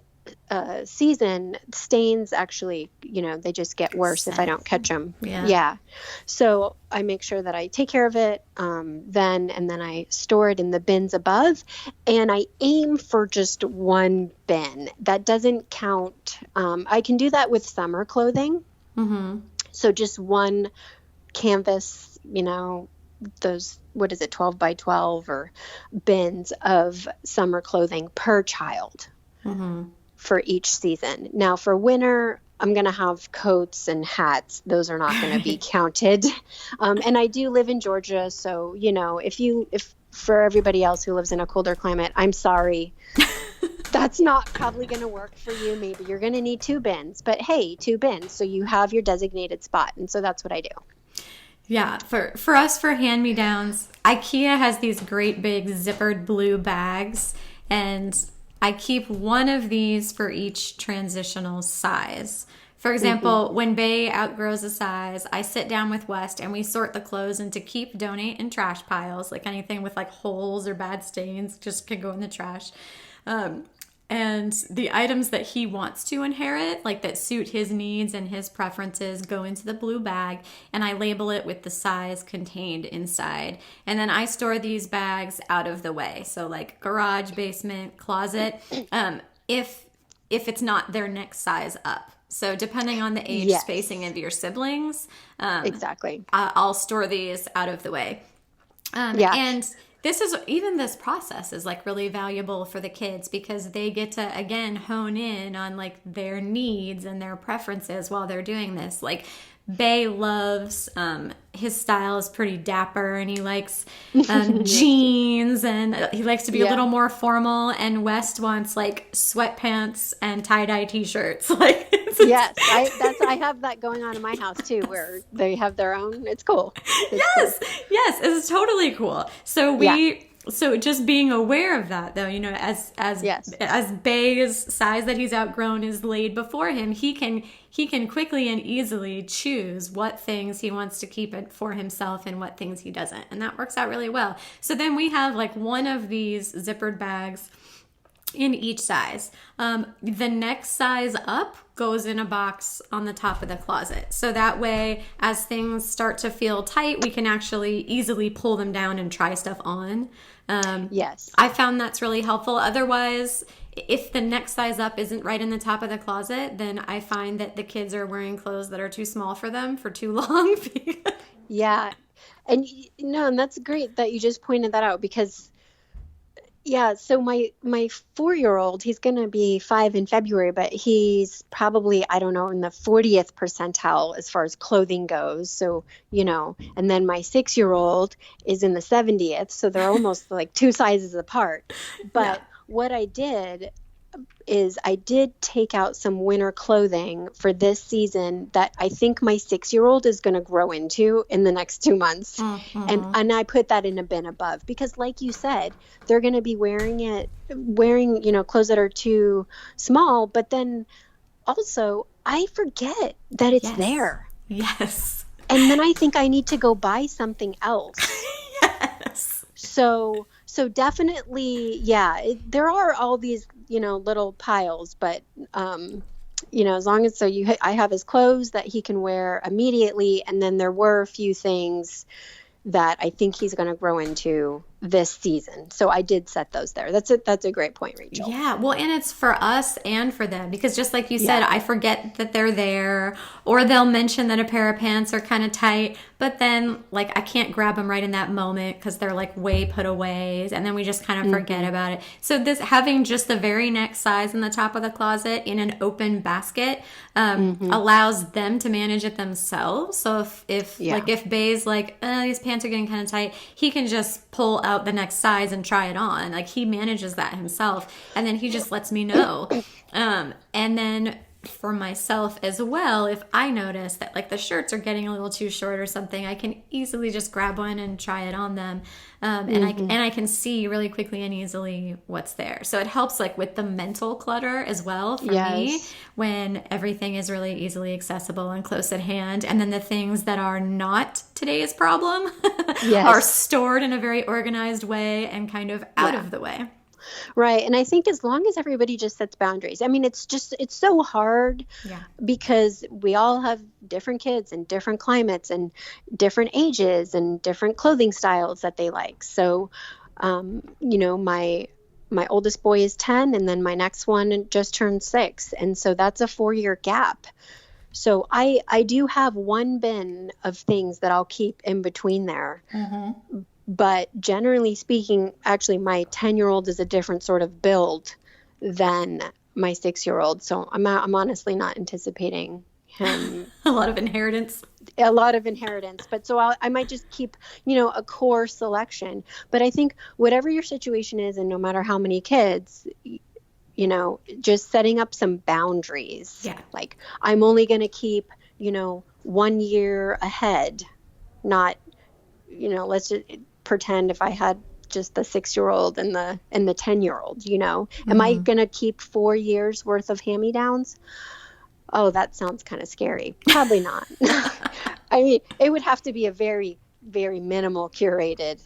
season, stains actually, they just get worse if I don't catch them. Yeah. So I make sure that I take care of it then, and then I store it in the bins above. And I aim for just one bin. That doesn't count. I can do that with summer clothing. So just one canvas, those, 12 by 12 or bins of summer clothing per child for each season. Now for winter, I'm going to have coats and hats. Those are not going to be counted. And I do live in Georgia. So, if for everybody else who lives in a colder climate, I'm sorry. That's not probably going to work for you. Maybe you're going to need 2 bins, but hey, 2 bins. So you have your designated spot. And so that's what I do. Yeah, for us, for hand-me-downs, IKEA has these great big zippered blue bags, and I keep one of these for each transitional size. For example, when Bay outgrows a size, I sit down with West and we sort the clothes into keep, donate, and trash piles. Like anything with like holes or bad stains just can go in the trash. And the items that he wants to inherit, like that suit his needs and his preferences, go into the blue bag, and I label it with the size contained inside. And then I store these bags out of the way. So like garage, basement, closet, if it's not their next size up. So depending on the age spacing of your siblings, Exactly. I'll store these out of the way. And this process is like really valuable for the kids because they get to, again, hone in on like their needs and their preferences while they're doing this. Like Bay loves, his style is pretty dapper and he likes jeans and he likes to be a little more formal, and West wants like sweatpants and tie-dye t-shirts. Like yes, I have that going on in my house too, where they have their own. It's cool. Yes, it's totally cool. So so just being aware of that, though, as Bay's size that he's outgrown is laid before him, he can quickly and easily choose what things he wants to keep it for himself and what things he doesn't, and that works out really well. So then we have like one of these zippered bags in each size. The next size up goes in a box on the top of the closet. So that way, as things start to feel tight, we can actually easily pull them down and try stuff on. Yes. I found that's really helpful. Otherwise, if the next size up isn't right in the top of the closet, then I find that the kids are wearing clothes that are too small for them for too long. Yeah. And that's great that you just pointed that out because so my 4-year-old, he's going to be 5 in February, but he's probably, I don't know, in the 40th percentile as far as clothing goes. So, and then my 6-year-old is in the 70th. So they're almost like 2 sizes apart. But what I did is I did take out some winter clothing for this season that I think my 6-year-old is going to grow into in the next 2 months. Mm-hmm. And I put that in a bin above because like you said, they're going to be wearing clothes that are too small, but then also I forget that it's there. Yes. And then I think I need to go buy something else. Yes. So definitely, there are all these, little piles, but, as long as I have his clothes that he can wear immediately. And then there were a few things that I think he's going to grow into this season. So I did set those there. That's a great point, Rachel. Yeah. Well, and it's for us and for them because just like you said, I forget that they're there, or they'll mention that a pair of pants are kind of tight, but then like I can't grab them right in that moment because they're like way put away, and then we just kind of forget about it. So this having just the very next size in the top of the closet in an open basket allows them to manage it themselves. So if Bay's like, these pants are getting kind of tight, he can just pull out the next size and try it on. Like he manages that himself, and then he just lets me know. And then for myself as well, if I notice that like the shirts are getting a little too short or something, I can easily just grab one and try it on them. And I can see really quickly and easily what's there. So it helps like with the mental clutter as well for me when everything is really easily accessible and close at hand. And then the things that are not today's problem are stored in a very organized way and kind of out of the way. Right. And I think as long as everybody just sets boundaries, I mean, it's so hard because we all have different kids and different climates and different ages and different clothing styles that they like. So, my oldest boy is 10 and then my next one just turned 6. And so that's a 4-year gap. So I do have one bin of things that I'll keep in between there. Mm-hmm. But generally speaking, actually, my 10-year-old is a different sort of build than my 6-year-old. So I'm honestly not anticipating him. A lot of inheritance. But so I might just keep, a core selection. But I think whatever your situation is, and no matter how many kids, just setting up some boundaries. Yeah. Like I'm only going to keep, 1 year ahead not, let's just pretend if I had just the 6-year-old and the 10-year-old, am I going to keep 4 years worth of hand-me-downs? Oh, that sounds kind of scary. Probably not. I mean, it would have to be a very, very minimal curated,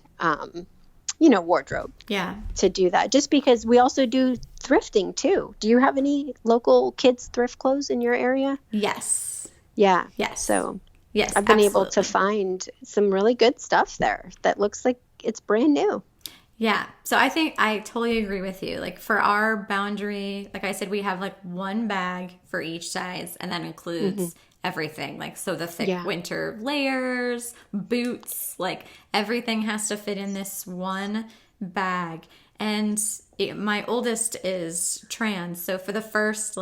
wardrobe. Yeah. To do that. Just because we also do thrifting too. Do you have any local kids thrift clothes in your area? Yes. Yeah. Yes. So yes, I've been able absolutely. to find some really good stuff there that looks like it's brand new. Yeah. So I think I totally agree with you. Like for our boundary, like I said, we have like one bag for each size, and that includes everything. Like, so the thick winter layers, boots, like everything has to fit in this one bag. And my oldest is trans. So for the first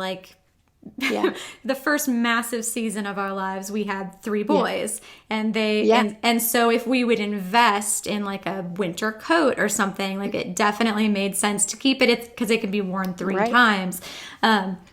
the first massive season of our lives, we had 3 boys, and and so if we would invest in like a winter coat or something, like it definitely made sense to keep it because it could be worn 3 times.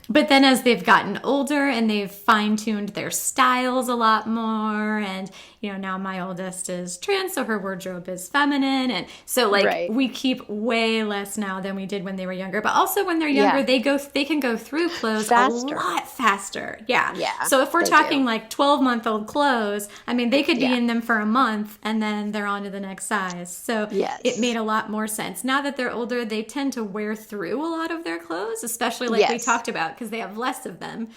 But then as they've gotten older and they've fine-tuned their styles a lot more, and now my oldest is trans, so her wardrobe is feminine, and so we keep way less now than we did when they were younger. But also when they're younger, they can go through clothes faster. A lot faster. Yeah. Yeah. So if we're talking like 12-month-old clothes, I mean, they could be in them for a month and then they're on to the next size. So it made a lot more sense. Now that they're older, they tend to wear through a lot of their clothes, especially like we talked about, because they have less of them.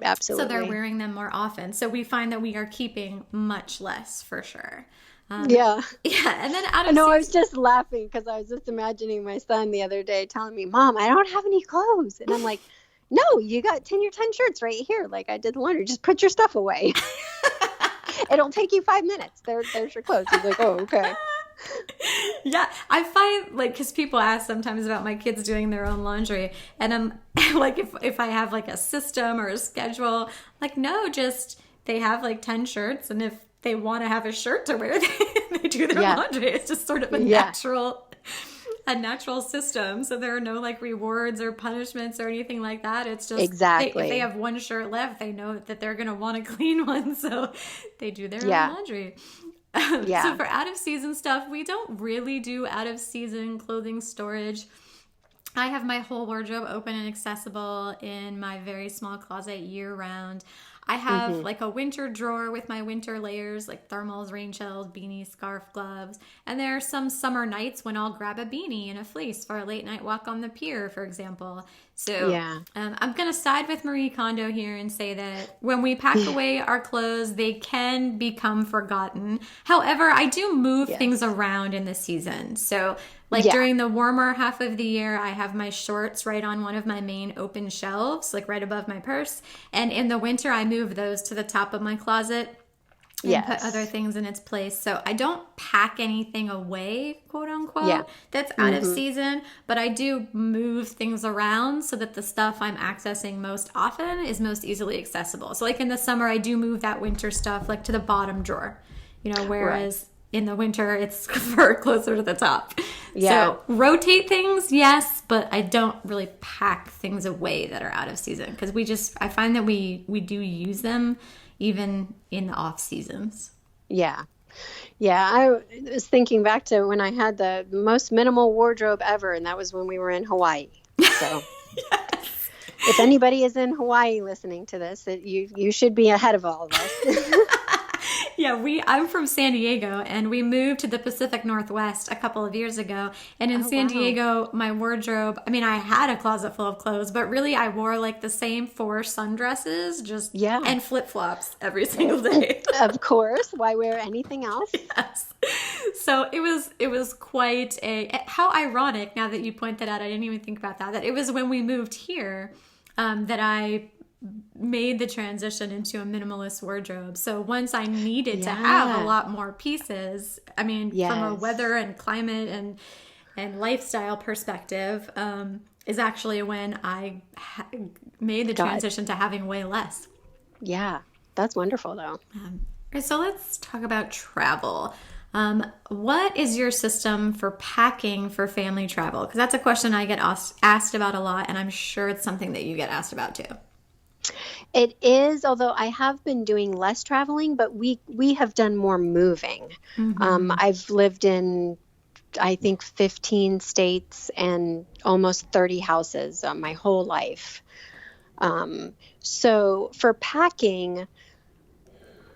Absolutely. So they're wearing them more often. So we find that we are keeping much less for sure. Yeah. And then I was just laughing because I was just imagining my son the other day telling me, "Mom, I don't have any clothes." And I'm like, "No, you got your 10 shirts right here. Like I did the laundry. Just put your stuff away. It'll take you 5 minutes. There's your clothes." He's like, "Oh, okay." Yeah, I find because people ask sometimes about my kids doing their own laundry, and I'm like, if I have like a system or a schedule, like no, just they have like 10 shirts, and if they want to have a shirt to wear, they do their laundry. It's just sort of a natural system. So there are no like rewards or punishments or anything like that. It's just if they have one shirt left, they know that they're going to want to clean one, so they do their own laundry. So for out of season stuff, we don't really do out of season clothing storage. I have my whole wardrobe open and accessible in my very small closet year round. I have like a winter drawer with my winter layers, like thermals, rain shells, beanies, scarf, gloves. And there are some summer nights when I'll grab a beanie and a fleece for a late night walk on the pier, for example. So I'm going to side with Marie Kondo here and say that when we pack away our clothes, they can become forgotten. However, I do move things around in the season. So during the warmer half of the year, I have my shorts right on one of my main open shelves, like right above my purse. And in the winter, I move those to the top of my closet and put other things in its place. So I don't pack anything away, quote unquote, that's out of season, but I do move things around so that the stuff I'm accessing most often is most easily accessible. So like in the summer, I do move that winter stuff like to the bottom drawer, whereas in the winter, it's closer to the top. Yeah. So rotate things, yes, but I don't really pack things away that are out of season because I find that we do use them even in the off seasons. Yeah. Yeah, I was thinking back to when I had the most minimal wardrobe ever, and that was when we were in Hawaii. So if anybody is in Hawaii listening to this, you should be ahead of all of us. Yeah, I'm from San Diego, and we moved to the Pacific Northwest a couple of years ago. And in San Diego, my wardrobe, I mean, I had a closet full of clothes, but really I wore like the same 4 sundresses and flip-flops every single day. Of course. Why wear anything else? Yes. So it was quite how ironic, now that you point that out, I didn't even think about that it was when we moved here that I made the transition into a minimalist wardrobe. So once I needed to have a lot more pieces, I mean, from a weather and climate and lifestyle perspective, is actually when I made the transition to having way less. Yeah, that's wonderful though. So let's talk about travel. What is your system for packing for family travel? Because that's a question I get asked about a lot, and I'm sure it's something that you get asked about too. It is, although I have been doing less traveling, but we have done more moving. I've lived in, I think, 15 states and almost 30 houses my whole life. So for packing,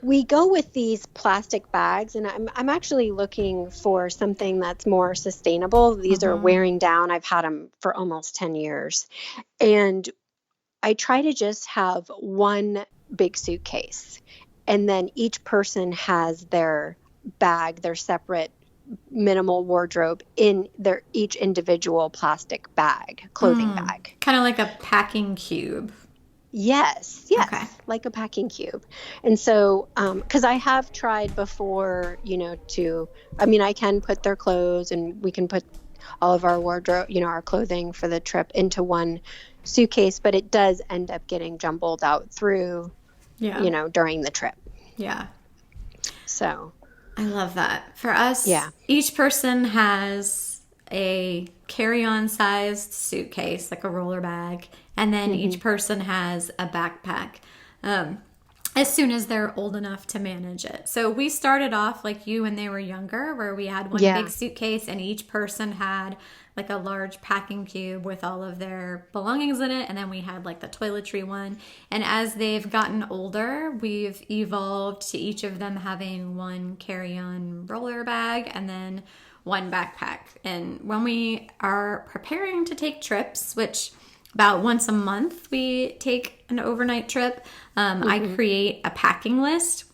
we go with these plastic bags, and I'm actually looking for something that's more sustainable. These are wearing down. I've had them for almost 10 years. And I try to just have one big suitcase, and then each person has their bag, their separate minimal wardrobe in their each individual plastic bag, clothing bag. Kind of like a packing cube. Yes, Okay. like a packing cube. And so, because I have tried before, I can put their clothes, and we can put all of our wardrobe, our clothing for the trip into one suitcase, but it does end up getting jumbled out through, during the trip. Yeah. So I love that. For us, Yeah. each person has a carry-on sized suitcase, like a roller bag, and then each person has a backpack. As soon as they're old enough to manage it. So we started off like you when they were younger, where we had one big suitcase and each person had like a large packing cube with all of their belongings in it. And then we had like the toiletry one. And as they've gotten older, we've evolved to each of them having one carry-on roller bag and then one backpack. And when we are preparing to take trips, which about once a month we take an overnight trip, I create a packing list.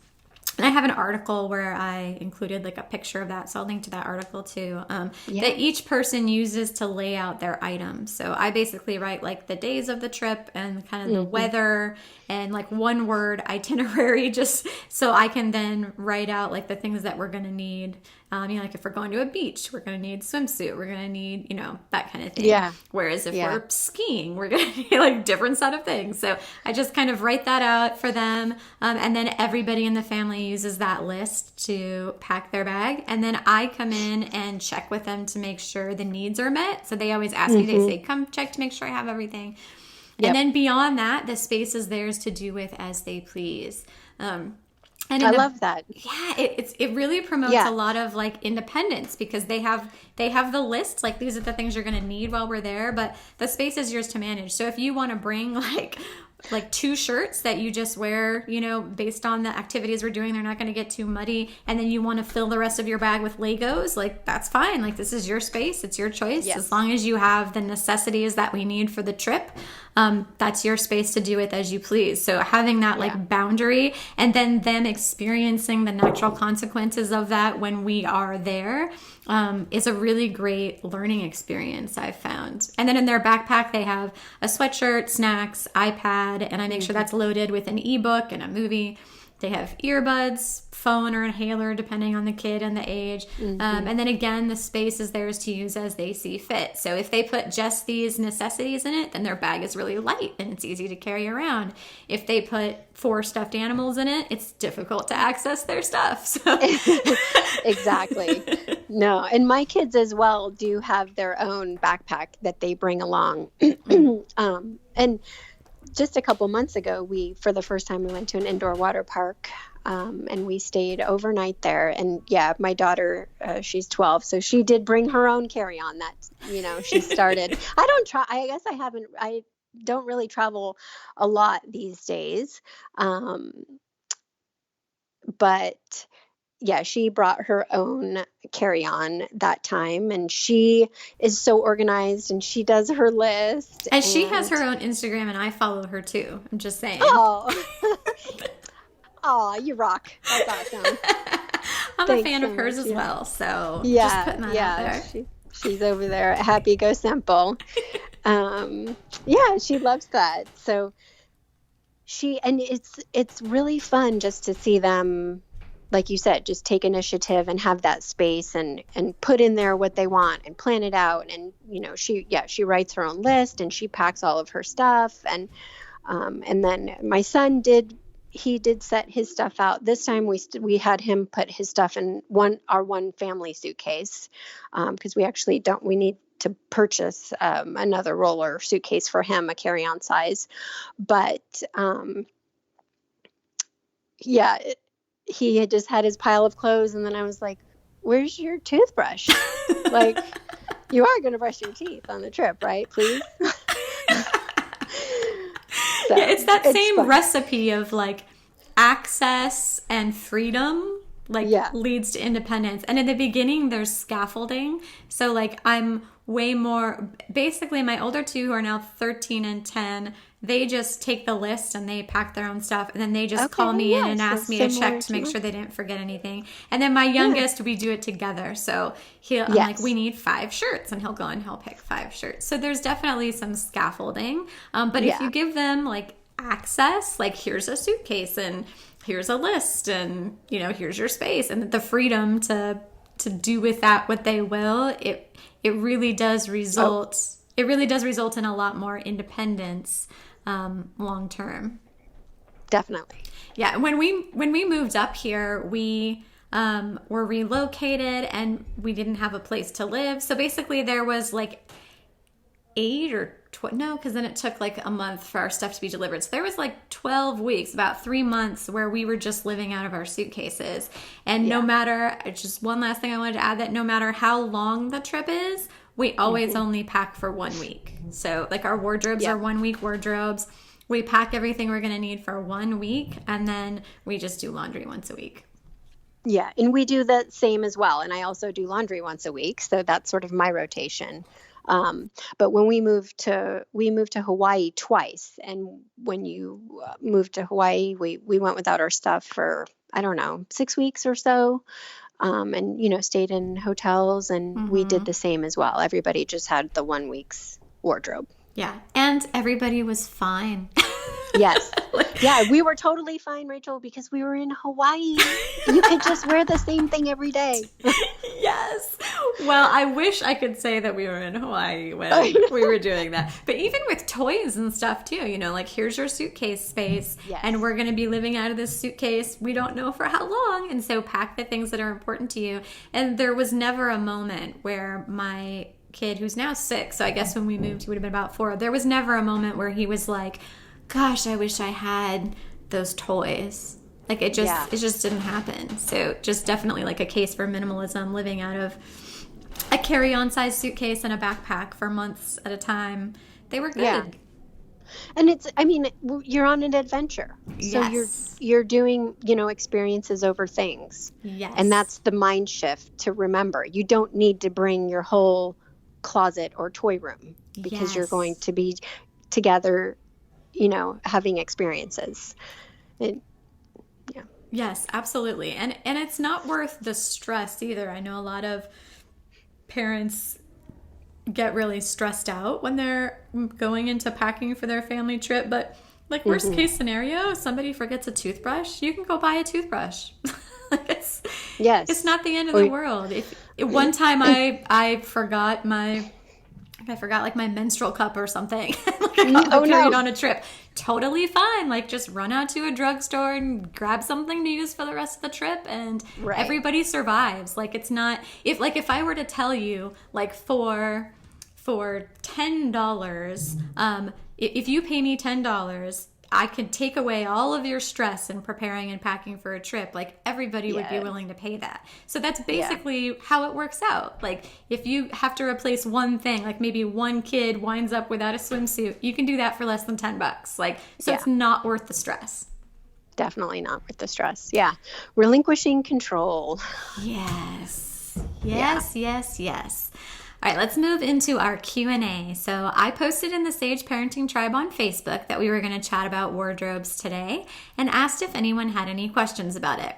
And I have an article where I included like a picture of that, so I'll link to that article too, that each person uses to lay out their items. So I basically write like the days of the trip and kind of the weather and like one word itinerary, just so I can then write out like the things that we're going to need. Like if we're going to a beach, we're going to need swimsuit. We're going to need, that kind of thing. Yeah. Whereas if we're skiing, we're going to need like different set of things. So I just kind of write that out for them. And then everybody in the family uses that list to pack their bag. And then I come in and check with them to make sure the needs are met. So they always ask me, they say, come check to make sure I have everything. Yep. And then beyond that, the space is theirs to do with as they please. And I love that. Yeah, it really promotes a lot of like independence, because they have the list, like these are the things you're going to need while we're there, but the space is yours to manage. So if you want to bring like 2 shirts that you just wear, based on the activities we're doing, they're not going to get too muddy, and then you want to fill the rest of your bag with Legos, like that's fine. Like this is your space, it's your choice. As long as you have the necessities that we need for the trip, that's your space to do with as you please. So having that like boundary, and then them experiencing the natural consequences of that when we are there, is a really great learning experience, I've found. And then in their backpack, they have a sweatshirt, snacks, iPad, and I make sure that's loaded with an ebook and a movie. They have earbuds, phone or inhaler, depending on the kid and the age. And then again, the space is theirs to use as they see fit. So if they put just these necessities in it, then their bag is really light and it's easy to carry around. If they put 4 stuffed animals in it, it's difficult to access their stuff. So. Exactly. No, and my kids as well do have their own backpack that they bring along. And just a couple months ago, for the first time, we went to an indoor water park, and we stayed overnight there. And my daughter, she's 12, so she did bring her own carry-on that, she started. I don't really travel a lot these days. But she brought her own carry-on that time, and she is so organized, and she does her list. And she has her own Instagram, and I follow her too. I'm just saying. Oh, you rock. That's awesome. I'm a fan of hers as well, so just putting that out there. She's over there at Happy Go Simple. She loves that. So it's really fun just to see them, like you said, just take initiative and have that space and put in there what they want and plan it out. And, she writes her own list and she packs all of her stuff. And then my son did set his stuff out. This time we had him put his stuff in our one family suitcase, because we need to purchase another roller suitcase for him, a carry-on size. But yeah, he had just had his pile of clothes, and then I was like, "Where's your toothbrush? Like, you are going to brush your teeth on the trip, right? Please." So Yeah, it's that same fun. recipe of like access and freedom like Yeah. leads to independence. And in the beginning there's scaffolding. So like I'm way more basically my older two who are now 13 and 10, they just take the list and they pack their own stuff and then they just call me in and so ask me to similar check to make mine. sure they didn't forget anything. And then my youngest, we do it together. So I'm like, Yes. we need 5 shirts, and he'll go and he'll pick 5 shirts. So there's definitely some scaffolding. But if you give them like access, like here's a suitcase and here's a list and here's your space and the freedom to do with that what they will, it really does result in a lot more independence long term. Definitely. Yeah, when we moved up here, we were relocated and we didn't have a place to live. So basically there was like 8 or no, because then it took like a month for our stuff to be delivered. So there was like 12 weeks, about 3 months where we were just living out of our suitcases. And no matter, just one last thing I wanted to add, that no matter how long the trip is, we always only pack for 1 week. So like our wardrobes are 1 week wardrobes. We pack everything we're going to need for 1 week, and then we just do laundry once a week. Yeah, and we do the same as well. And I also do laundry once a week, so that's sort of my rotation. But when we moved to Hawaii twice, and when you moved to Hawaii, we went without our stuff for, I don't know, 6 weeks or so, and stayed in hotels, and we did the same as well. Everybody just had the 1 week's wardrobe. Yeah, and everybody was fine. Yes. Yeah, we were totally fine, Rachel, because we were in Hawaii. You could just wear the same thing every day. Yes. Well, I wish I could say that we were in Hawaii when we were doing that. But even with toys and stuff too, like here's your suitcase space, and we're going to be living out of this suitcase. We don't know for how long. And so pack the things that are important to you. And there was never a moment where my kid, who's now 6, so I guess when we moved, he would have been about 4. There was never a moment where he was like, gosh, I wish I had those toys. Like it just didn't happen. So just definitely like a case for minimalism, living out of a carry-on size suitcase and a backpack for months at a time. They were good. Yeah. And you're on an adventure. So you're doing, experiences over things. Yes. And that's the mind shift to remember. You don't need to bring your whole closet or toy room because you're going to be together, having experiences. Yes, absolutely. And it's not worth the stress either. I know a lot of parents get really stressed out when they're going into packing for their family trip, but like worst case scenario, somebody forgets a toothbrush, you can go buy a toothbrush. It's not the end of the world. One time I forgot like my menstrual cup or something. Like I got carried on a trip. Totally fine. Like just run out to a drugstore and grab something to use for the rest of the trip, and everybody survives. Like it's not if I were to tell you like for $10, if you pay me $10, I could take away all of your stress in preparing and packing for a trip. Like everybody would be willing to pay that. So that's basically how it works out. Like if you have to replace one thing, like maybe one kid winds up without a swimsuit, you can do that for less than $10. Like, so it's not worth the stress. Definitely not worth the stress. Yeah. Relinquishing control. Yes. All right, let's move into our Q&A. So I posted in the Sage Parenting Tribe on Facebook that we were going to chat about wardrobes today and asked if anyone had any questions about it.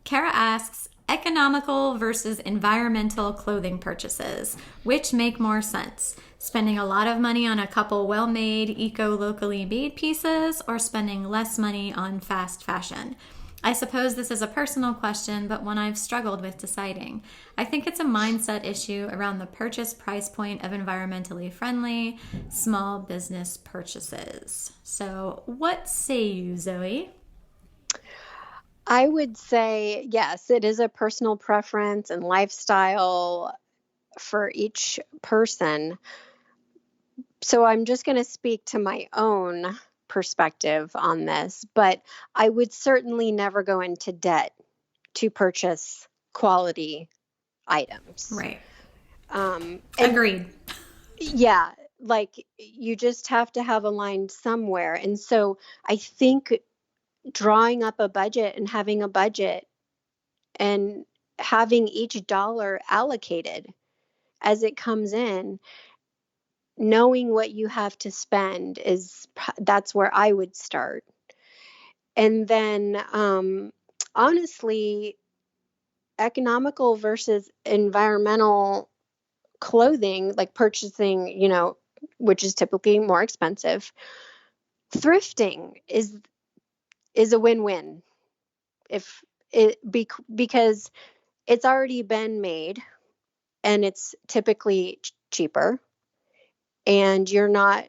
Kara asks, economical versus environmental clothing purchases, which make more sense? Spending a lot of money on a couple well-made, eco-locally made pieces, or spending less money on fast fashion? I suppose this is a personal question, but one I've struggled with deciding. I think it's a mindset issue around the purchase price point of environmentally friendly, small business purchases. So what say you, Zoe? I would say, yes, it is a personal preference and lifestyle for each person. So I'm just going to speak to my own perspective on this, but I would certainly never go into debt to purchase quality items. Right. And Agreed. yeah, like you just have to have a line somewhere. And so I think drawing up a budget and having a budget and having each dollar allocated as it comes in, knowing what you have to spend that's where I would start. And then honestly, economical versus environmental clothing, like purchasing, which is typically more expensive, thrifting is a win-win because it's already been made and it's typically cheaper, and you're not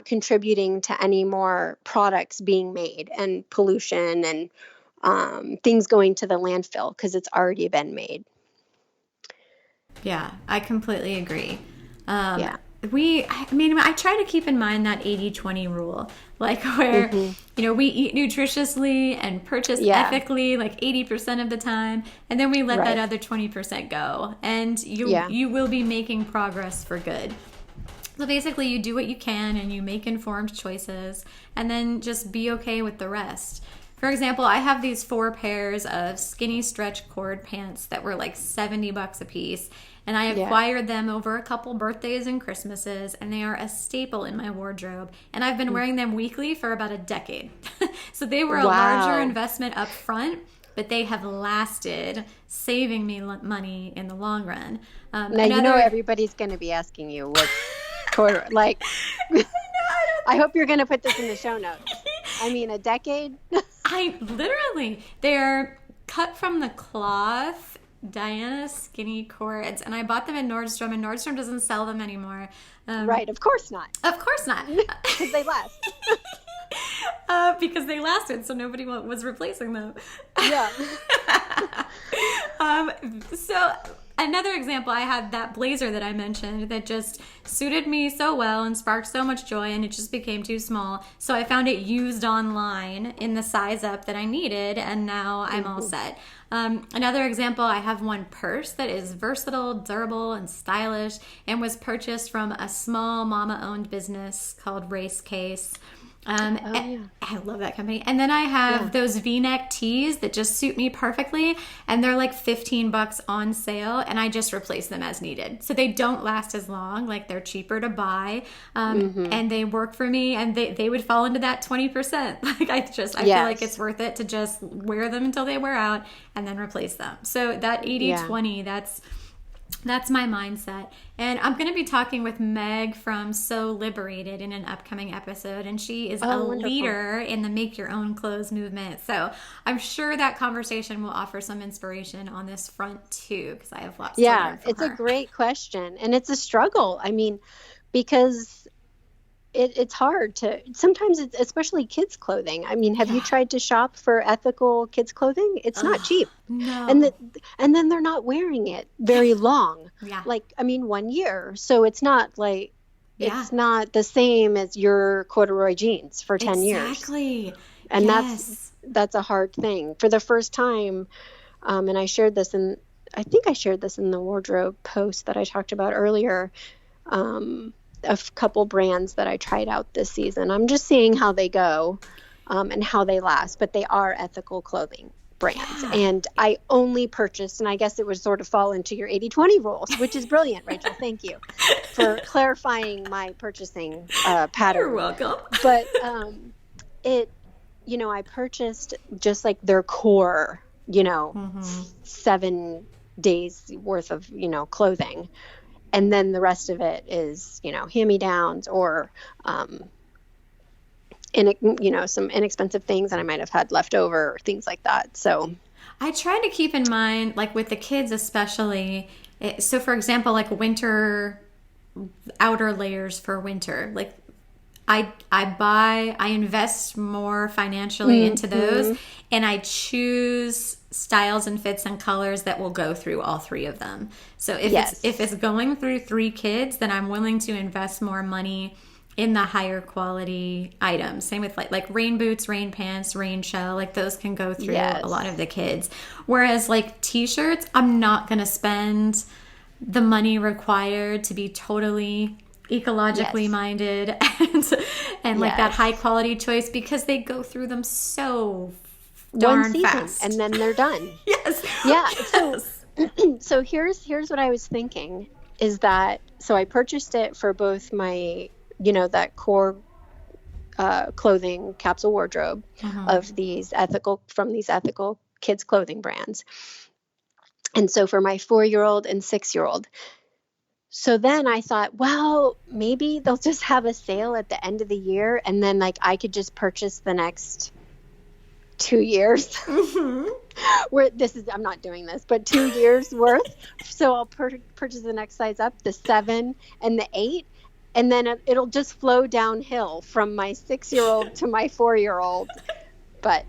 contributing to any more products being made and pollution and things going to the landfill because it's already been made. Yeah, I completely agree. Yeah. I try to keep in mind that 80-20 rule, like where, we eat nutritiously and purchase ethically like 80% of the time, and then we let that other 20% go, and you will be making progress for good. So basically you do what you can and you make informed choices, and then just be okay with the rest. For example, I have these 4 pairs of skinny stretch cord pants that were like $70 a piece. And I acquired them over a couple birthdays and Christmases, and they are a staple in my wardrobe. And I've been wearing them weekly for about a decade. So they were a larger investment up front, but they have lasted, saving me money in the long run. Now, everybody's going to be asking you what quarter, like, I hope you're going to put this in the show notes. I mean, a decade? They're cut from the cloth Diana skinny cords, and I bought them in Nordstrom, and Nordstrom doesn't sell them anymore. Right, of course not. Of course not. Because they last. Because they lasted, so nobody was replacing them. Yeah. So another example, I had that blazer that I mentioned that just suited me so well and sparked so much joy, and it just became too small. So I found it used online in the size up that I needed, and now I'm all set. Another example, I have one purse that is versatile, durable, and stylish, and was purchased from a small mama-owned business called Race Case. I love that company. And then I have those V-neck tees that just suit me perfectly, and they're like $15 on sale, and I just replace them as needed. So they don't last as long, like they're cheaper to buy, and they work for me, and they would fall into that 20%. Like I feel like it's worth it to just wear them until they wear out and then replace them. So that 80-20, that's my mindset. And I'm going to be talking with Meg from So Liberated in an upcoming episode. And she is a leader in the make your own clothes movement. So I'm sure that conversation will offer some inspiration on this front too, because I have lots to learn from it's her. A great question. And it's a struggle. I mean, because it's hard to, sometimes it's especially kids clothing. I mean, have you tried to shop for ethical kids clothing? It's not cheap. No. And then they're not wearing it very long. Yeah. Like, 1 year. So it's not like, it's not the same as your corduroy jeans for 10 years. Exactly. And that's a hard thing. For the first time, and I think I shared this in the wardrobe post that I talked about earlier, a couple brands that I tried out this season. I'm just seeing how they go and how they last, but they are ethical clothing brands. Yeah. And I only purchased, and I guess it would sort of fall into your 80-20 rules, which is brilliant, Rachel. Thank you for clarifying my purchasing pattern. You're welcome. But I purchased just like their core, 7 days worth of, clothing. And then the rest of it is, hand-me-downs or, some inexpensive things that I might have had left over or things like that. So I try to keep in mind, like with the kids especially, so for example, like winter outer layers for winter, like I invest more financially into those, and I choose styles and fits and colors that will go through all 3 of them. So if it's going through 3 kids, then I'm willing to invest more money in the higher quality items. Same with like rain boots, rain pants, rain shell. Like those can go through a lot of the kids. Whereas like t-shirts, I'm not going to spend the money required to be totally ecologically minded and like that high quality choice, because they go through them so darn fast. And then they're done. Yes. Yeah. So here's what I was thinking is that, so I purchased it for both my, that core clothing capsule wardrobe of these ethical kids clothing brands. And so for my 4-year-old and 6-year-old. So then I thought, well, maybe they'll just have a sale at the end of the year, and then like I could just purchase the next 2 years. Where I'm not doing this, but 2 years worth. So I'll purchase the next size up, the 7 and the 8, and then it'll just flow downhill from my 6-year-old to my 4-year-old. But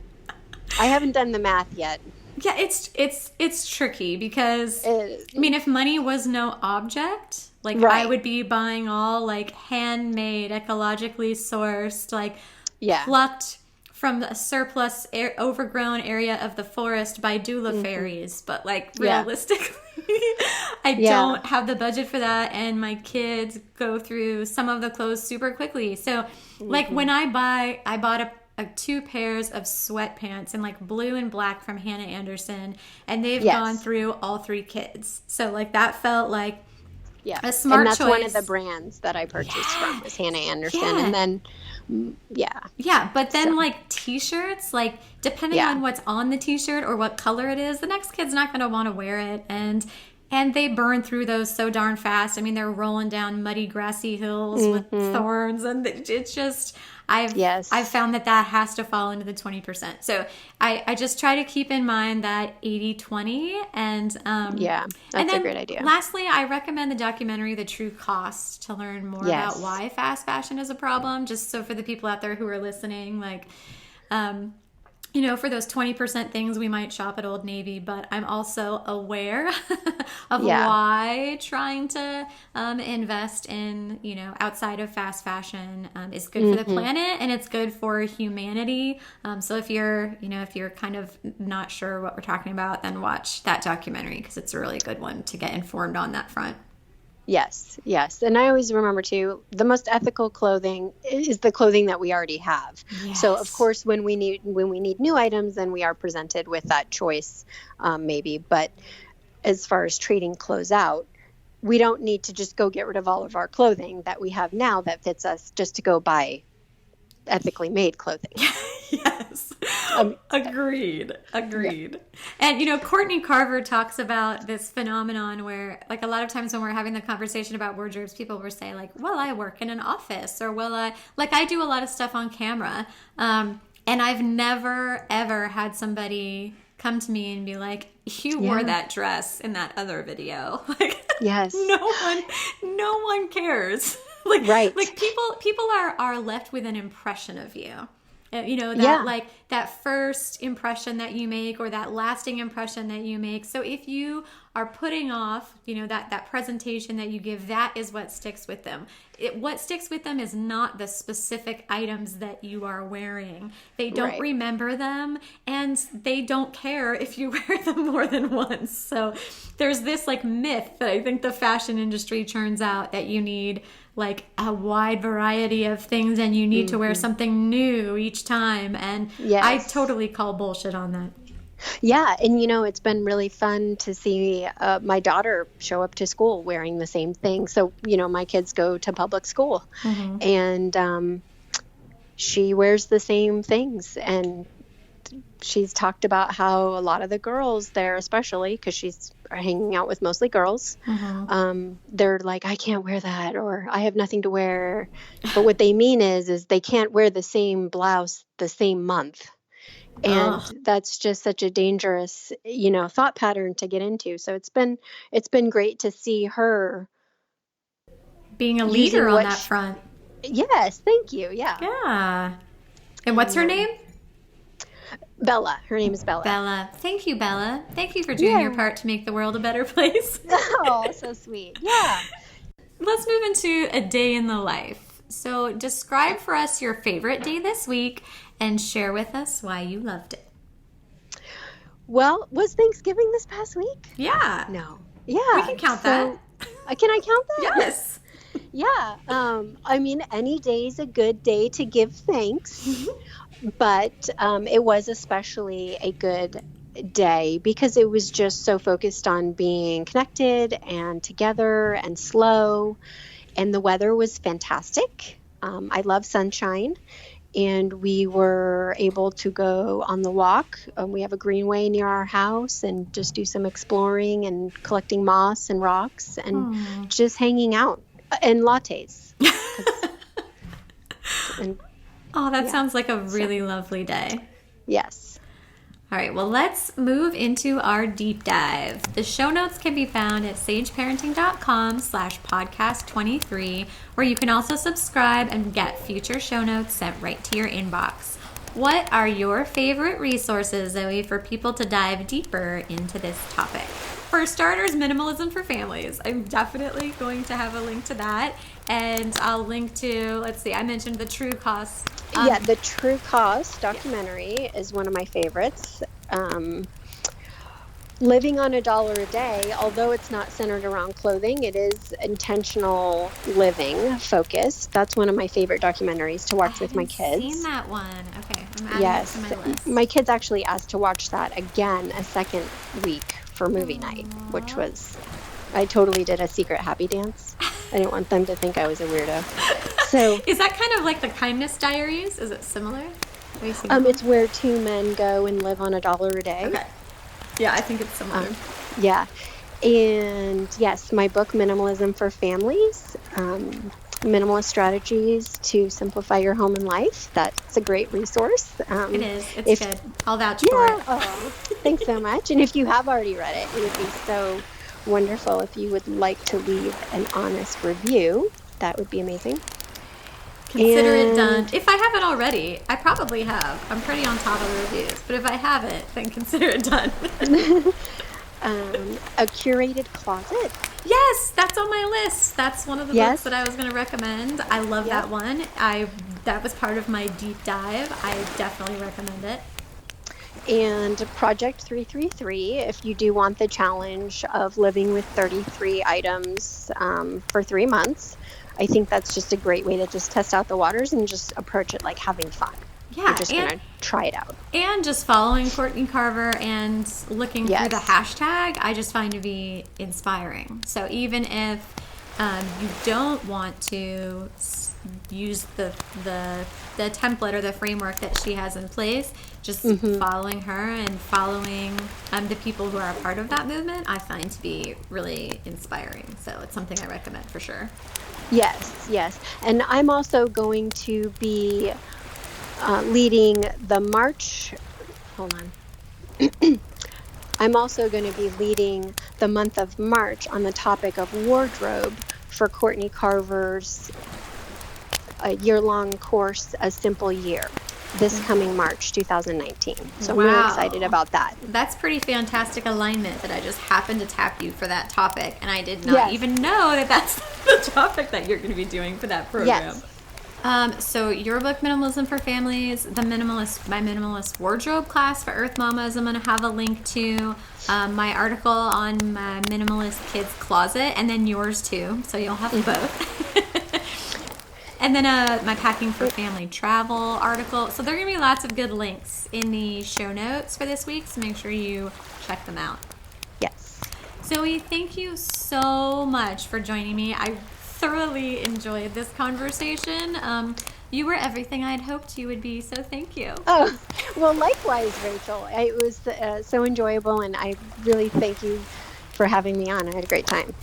I haven't done the math yet. Yeah, it's tricky because I mean, if money was no object, like I would be buying all like handmade, ecologically sourced, like plucked from a surplus overgrown area of the forest by doula fairies. But like realistically, I don't have the budget for that, and my kids go through some of the clothes super quickly. So like when I bought 2 pairs of sweatpants in like blue and black from Hannah Anderson, and they've gone through all 3 kids. So like that felt like a smart choice. And that's one of the brands that I purchased from was Hannah Anderson. And then but then like t-shirts, like depending on what's on the t-shirt or what color it is, the next kid's not going to want to wear it, and they burn through those so darn fast. I mean, they're rolling down muddy, grassy hills with thorns, and it's just, I've found that has to fall into the 20%. So I just try to keep in mind that 80-20, and that's a great idea. Lastly, I recommend the documentary The True Cost to learn more about why fast fashion is a problem. Just so for the people out there who are listening, like, for those 20% things, we might shop at Old Navy, but I'm also aware of why trying to invest in, outside of fast fashion is good for the planet, and it's good for humanity. So if you're kind of not sure what we're talking about, then watch that documentary, because it's a really good one to get informed on that front. Yes. And I always remember too, the most ethical clothing is the clothing that we already have. Yes. So of course, when we need new items, then we are presented with that choice, maybe. But as far as trading clothes out, we don't need to just go get rid of all of our clothing that we have now that fits us just to go buy ethically made clothing. Yes. Agreed. And, Courtney Carver talks about this phenomenon where, like, a lot of times when we're having the conversation about wardrobes, people will say, like, well, I work in an office, or, well, I do a lot of stuff on camera. And I've never, ever had somebody come to me and be like, you wore that dress in that other video. Like, yes. No one cares. Like people are left with an impression of you. Like that first impression that you make, or that lasting impression that you make. So if you are putting off, that presentation that you give, that is what sticks with them. What sticks with them is not the specific items that you are wearing. They don't remember them, and they don't care if you wear them more than once. So there's this like myth that I think the fashion industry churns out, that you need like a wide variety of things, and you need to wear something new each time. And I totally call bullshit on that. Yeah. And, it's been really fun to see my daughter show up to school wearing the same thing. So, my kids go to public school, and she wears the same things. And she's talked about how a lot of the girls there, especially because she's hanging out with mostly girls, they're like, I can't wear that, or I have nothing to wear. But what they mean is they can't wear the same blouse the same month. And that's just such a dangerous, thought pattern to get into. So it's been great to see her being a leader on that front. Yes, thank you. Yeah. Yeah. And what's her name? Bella. Her name is Bella. Bella. Thank you, Bella. Thank you for doing your part to make the world a better place. Oh, so sweet. Yeah. Let's move into a day in the life. So describe for us your favorite day this week and share with us why you loved it. Well, was Thanksgiving this past week? Yeah. No. Yeah. We can count that. Can I count that? Yes. Yeah. I mean, any day is a good day to give thanks, but it was especially a good day because it was just so focused on being connected and together and slow, and the weather was fantastic. I love sunshine. And we were able to go on the walk. We have a greenway near our house and just do some exploring and collecting moss and rocks and just hanging out and lattes. That sounds like a really lovely day. Yes. All right, well, let's move into our deep dive. The show notes can be found at sageparenting.com/podcast23, where you can also subscribe and get future show notes sent right to your inbox. What are your favorite resources, Zoe, for people to dive deeper into this topic? For starters, Minimalism for Families. I'm definitely going to have a link to that. And I'll link to, let's see, I mentioned the True Cost. The True Cost documentary is one of my favorites. Living on $1 a day, although it's not centered around clothing, it is intentional living focused. That's one of my favorite documentaries to watch with my kids. I've seen that one. Okay, I'm adding it to my list. My kids actually asked to watch that again a second week for movie night, which was, I totally did a secret happy dance. I didn't want them to think I was a weirdo. So is that kind of like the Kindness Diaries? Is it similar? It's where two men go and live on $1 a day. Okay. Yeah, I think it's similar. Yeah. And yes, my book, Minimalism for Families, Minimalist Strategies to Simplify Your Home and Life. That's a great resource. It is. It's good. I'll vouch for it. Oh, thanks so much. And if you have already read it, it would be so wonderful if you would like to leave an honest review. That would be amazing. Consider it done. If I haven't already, I probably have. I'm pretty on top of the reviews. But if I haven't, then consider it done. A Curated Closet. Yes, that's on my list. That's one of the books that I was going to recommend. I love that one. That was part of my deep dive. I definitely recommend it. And Project 333, if you do want the challenge of living with 33 items for 3 months. I think that's just a great way to just test out the waters and just approach it like having fun. Yeah. You're just going to try it out. And just following Courtney Carver and looking through the hashtag, I just find to be inspiring. So even if you don't want to use the template or the framework that she has in place, just following her and following the people who are a part of that movement, I find to be really inspiring. So it's something I recommend for sure. Yes. And I'm also going to be leading the March. Hold on. I'm also going to be leading the month of March on the topic of wardrobe for Courtney Carver's year-long course, A Simple Year, this coming March 2019. So I'm really excited about that. That's pretty fantastic alignment that I just happened to tap you for that topic, and I did not even know that that's the topic that you're going to be doing for that program. Yes. So your book, Minimalism for Families, my Minimalist Wardrobe class for Earth Mamas, I'm going to have a link to my article on my Minimalist Kids Closet, and then yours too, so you'll have both. And then my Packing for Family Travel article. So there are going to be lots of good links in the show notes for this week, so make sure you check them out. Yes. Zoe, thank you so much for joining me. I thoroughly enjoyed this conversation. You were everything I'd hoped you would be, so thank you. Oh, well, likewise, Rachel. It was so enjoyable, and I really thank you for having me on. I had a great time.